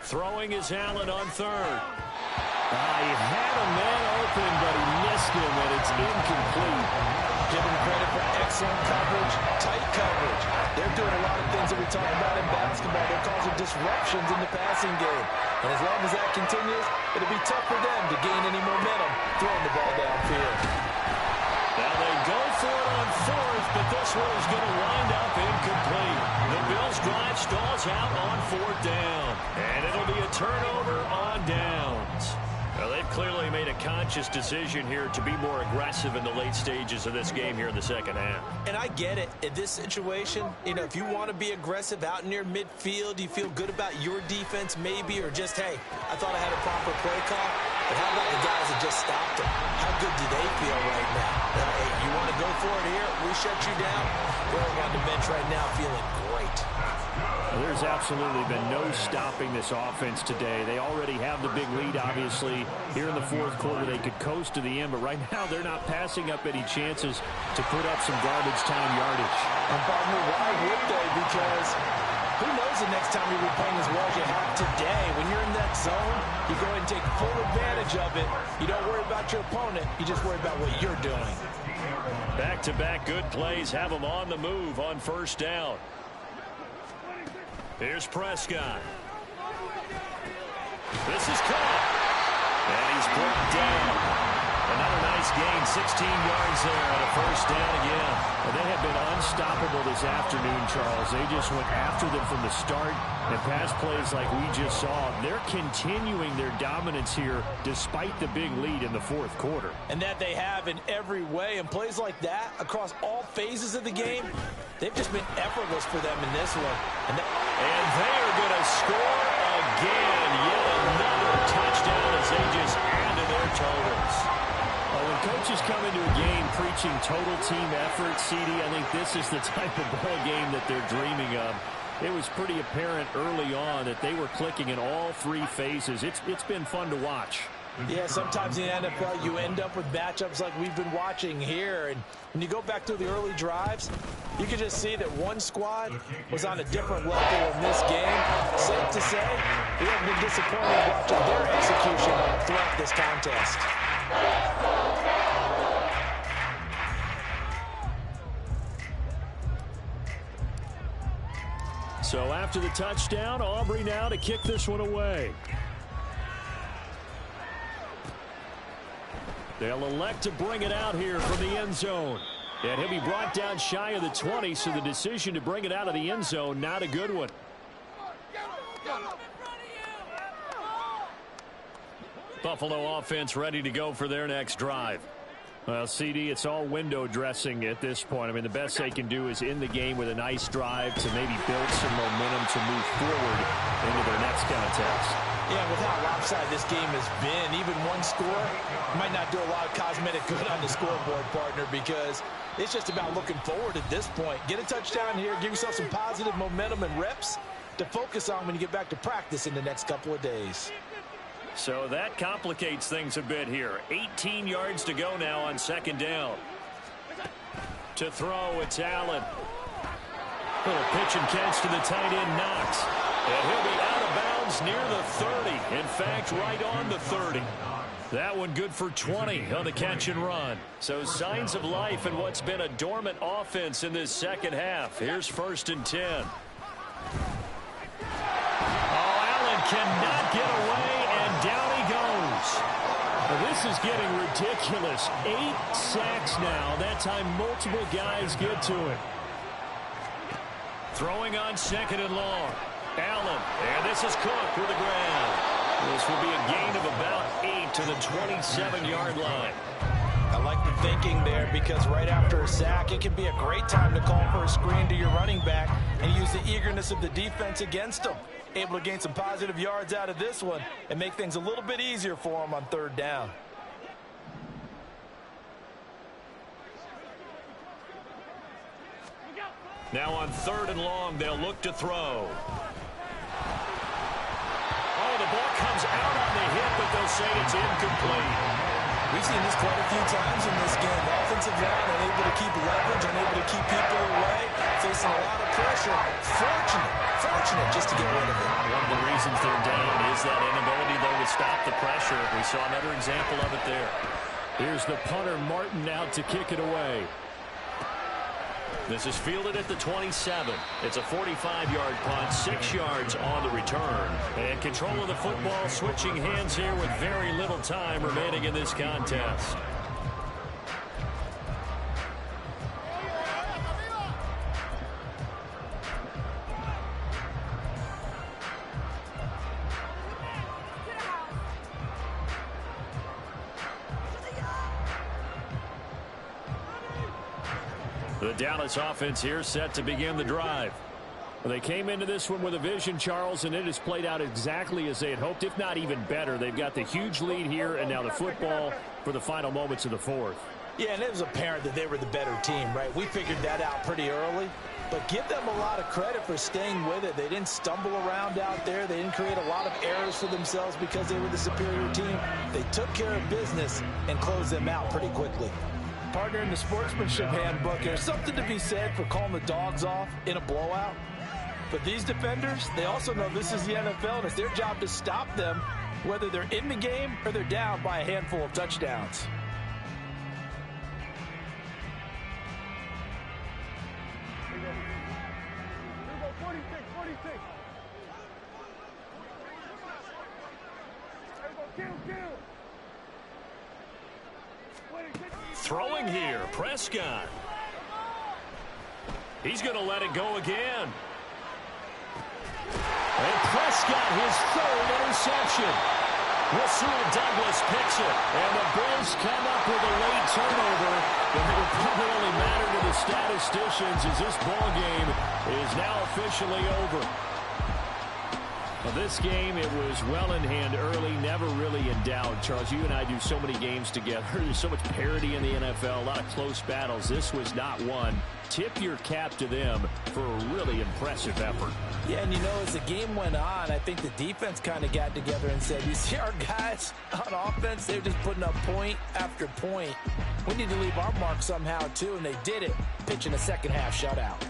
Throwing is Allen on 3rd. He had a man open, but he missed him, and it's incomplete. Give him credit for excellent coverage, tight coverage. They're doing a lot of things that we talk about in basketball. They're causing disruptions in the passing game. And as long as that continues, it'll be tough for them to gain any momentum throwing the ball downfield. Now they go for it on 4th, but this one is going to wind up incomplete. The Bills drive stalls out on 4th down. And it'll be a turnover on downs. Well, they've clearly made a conscious decision here to be more aggressive in the late stages of this game here in the second half. And I get it. In this situation, you know, if you want to be aggressive out near midfield, you feel good about your defense maybe, or just, hey, I thought I had a proper play call. But how about the guys that just stopped them? How good do they feel right now? Hey, you want to go for it here? We shut you down. They're on the bench right now feeling great. There's absolutely been no stopping this offense today. They already have the big lead, obviously. Here in the 4th quarter, they could coast to the end, but right now they're not passing up any chances to put up some garbage time yardage. And partner, why would they? Because who knows the next time you'll be playing as well as you have today. When you're in that zone, you go ahead and take full advantage of it. You don't worry about your opponent. You just worry about what you're doing. Back-to-back good plays have them on the move on 1st down. Here's Prescott. This is caught. And he's brought down. Another nice gain, 16 yards there on a 1st down again. And they have been unstoppable this afternoon, Charles. They just went after them from the start. And pass plays like we just saw, they're continuing their dominance here despite the big lead in the 4th quarter. And that they have in every way. And plays like that across all phases of the game, they've just been effortless for them in this one. And they are going to score again. Yet another touchdown as they just add to their totals. Well, when coaches come into a game preaching total team effort, CD, I think this is the type of ball game that they're dreaming of. It was pretty apparent early on that they were clicking in all 3 phases. It's been fun to watch. Yeah, sometimes in the NFL you end up with matchups like we've been watching here. And when you go back to the early drives, you can just see that one squad was on a different level in this game. Safe to say, we have been disappointed watching their execution throughout this contest. So after the touchdown, Aubrey now to kick this one away. They'll elect to bring it out here from the end zone. And he'll be brought down shy of the 20, so the decision to bring it out of the end zone, not a good one. Buffalo offense ready to go for their next drive. Well, CD, it's all window dressing at this point. I mean, the best they can do is in the game with a nice drive to maybe build some momentum to move forward into their next contest. Yeah, with how lopsided this game has been, even one score might not do a lot of cosmetic good on the scoreboard, partner, because it's just about looking forward at this point. Get a touchdown here, give yourself some positive momentum and reps to focus on when you get back to practice in the next couple of days. So that complicates things a bit here. 18 yards to go now on second down. To throw, it's Allen. Little pitch and catch to the tight end, Knox. And he'll be out of bounds near the 30. In fact, right on the 30. That one good for 20 on the catch and run. So signs of life in what's been a dormant offense in this second half. Here's 1st and 10. Oh, Allen cannot get away. Down he goes. Well, this is getting ridiculous. 8 sacks now. That time multiple guys get to it. Throwing on 2nd and long. Allen. And this is Cook with the ground. This will be a gain of about 8 to the 27-yard line. I like the thinking there, because right after a sack, it can be a great time to call for a screen to your running back and use the eagerness of the defense against them. Able to gain some positive yards out of this one and make things a little bit easier for them on 3rd down. Now on 3rd and long, they'll look to throw. Oh, the ball comes out on the hit, but they'll say it's incomplete. We've seen this quite a few times in this game. The offensive line unable to keep leverage, unable to keep people away, facing a lot of pressure. Fortunate just to get rid of it. One of the reasons they're down is that inability, though, to stop the pressure. We saw another example of it there. Here's the punter, Martin, out to kick it away. This is fielded at the 27. It's a 45-yard punt, 6 yards on the return. And control of the football switching hands here with very little time remaining in this contest. The Dallas offense here set to begin the drive. They came into this one with a vision, Charles, and it has played out exactly as they had hoped, if not even better. They've got the huge lead here, and now the football for the final moments of the 4th. Yeah, and it was apparent that they were the better team, right? We figured that out pretty early, but give them a lot of credit for staying with it. They didn't stumble around out there. They didn't create a lot of errors for themselves because they were the superior team. They took care of business and closed them out pretty quickly. Partner, in the sportsmanship handbook, there's something to be said for calling the dogs off in a blowout. But these defenders, they also know this is the NFL, and it's their job to stop them, whether they're in the game or they're down by a handful of touchdowns. Throwing here, Prescott. He's going to let it go again. And Prescott, his 3rd interception. Rasul Douglas picks it. And the Bills come up with a late turnover. And it will probably only matter to the statisticians as this ball game is now officially over. Well, this game, it was well in hand early, never really in doubt. Charles, you and I do so many games together. There's so much parity in the NFL, a lot of close battles. This was not one. Tip your cap to them for a really impressive effort. Yeah, and you know, as the game went on, I think the defense kind of got together and said, you see our guys on offense, they're just putting up point after point. We need to leave our mark somehow, too, and they did it, pitching a second-half shutout.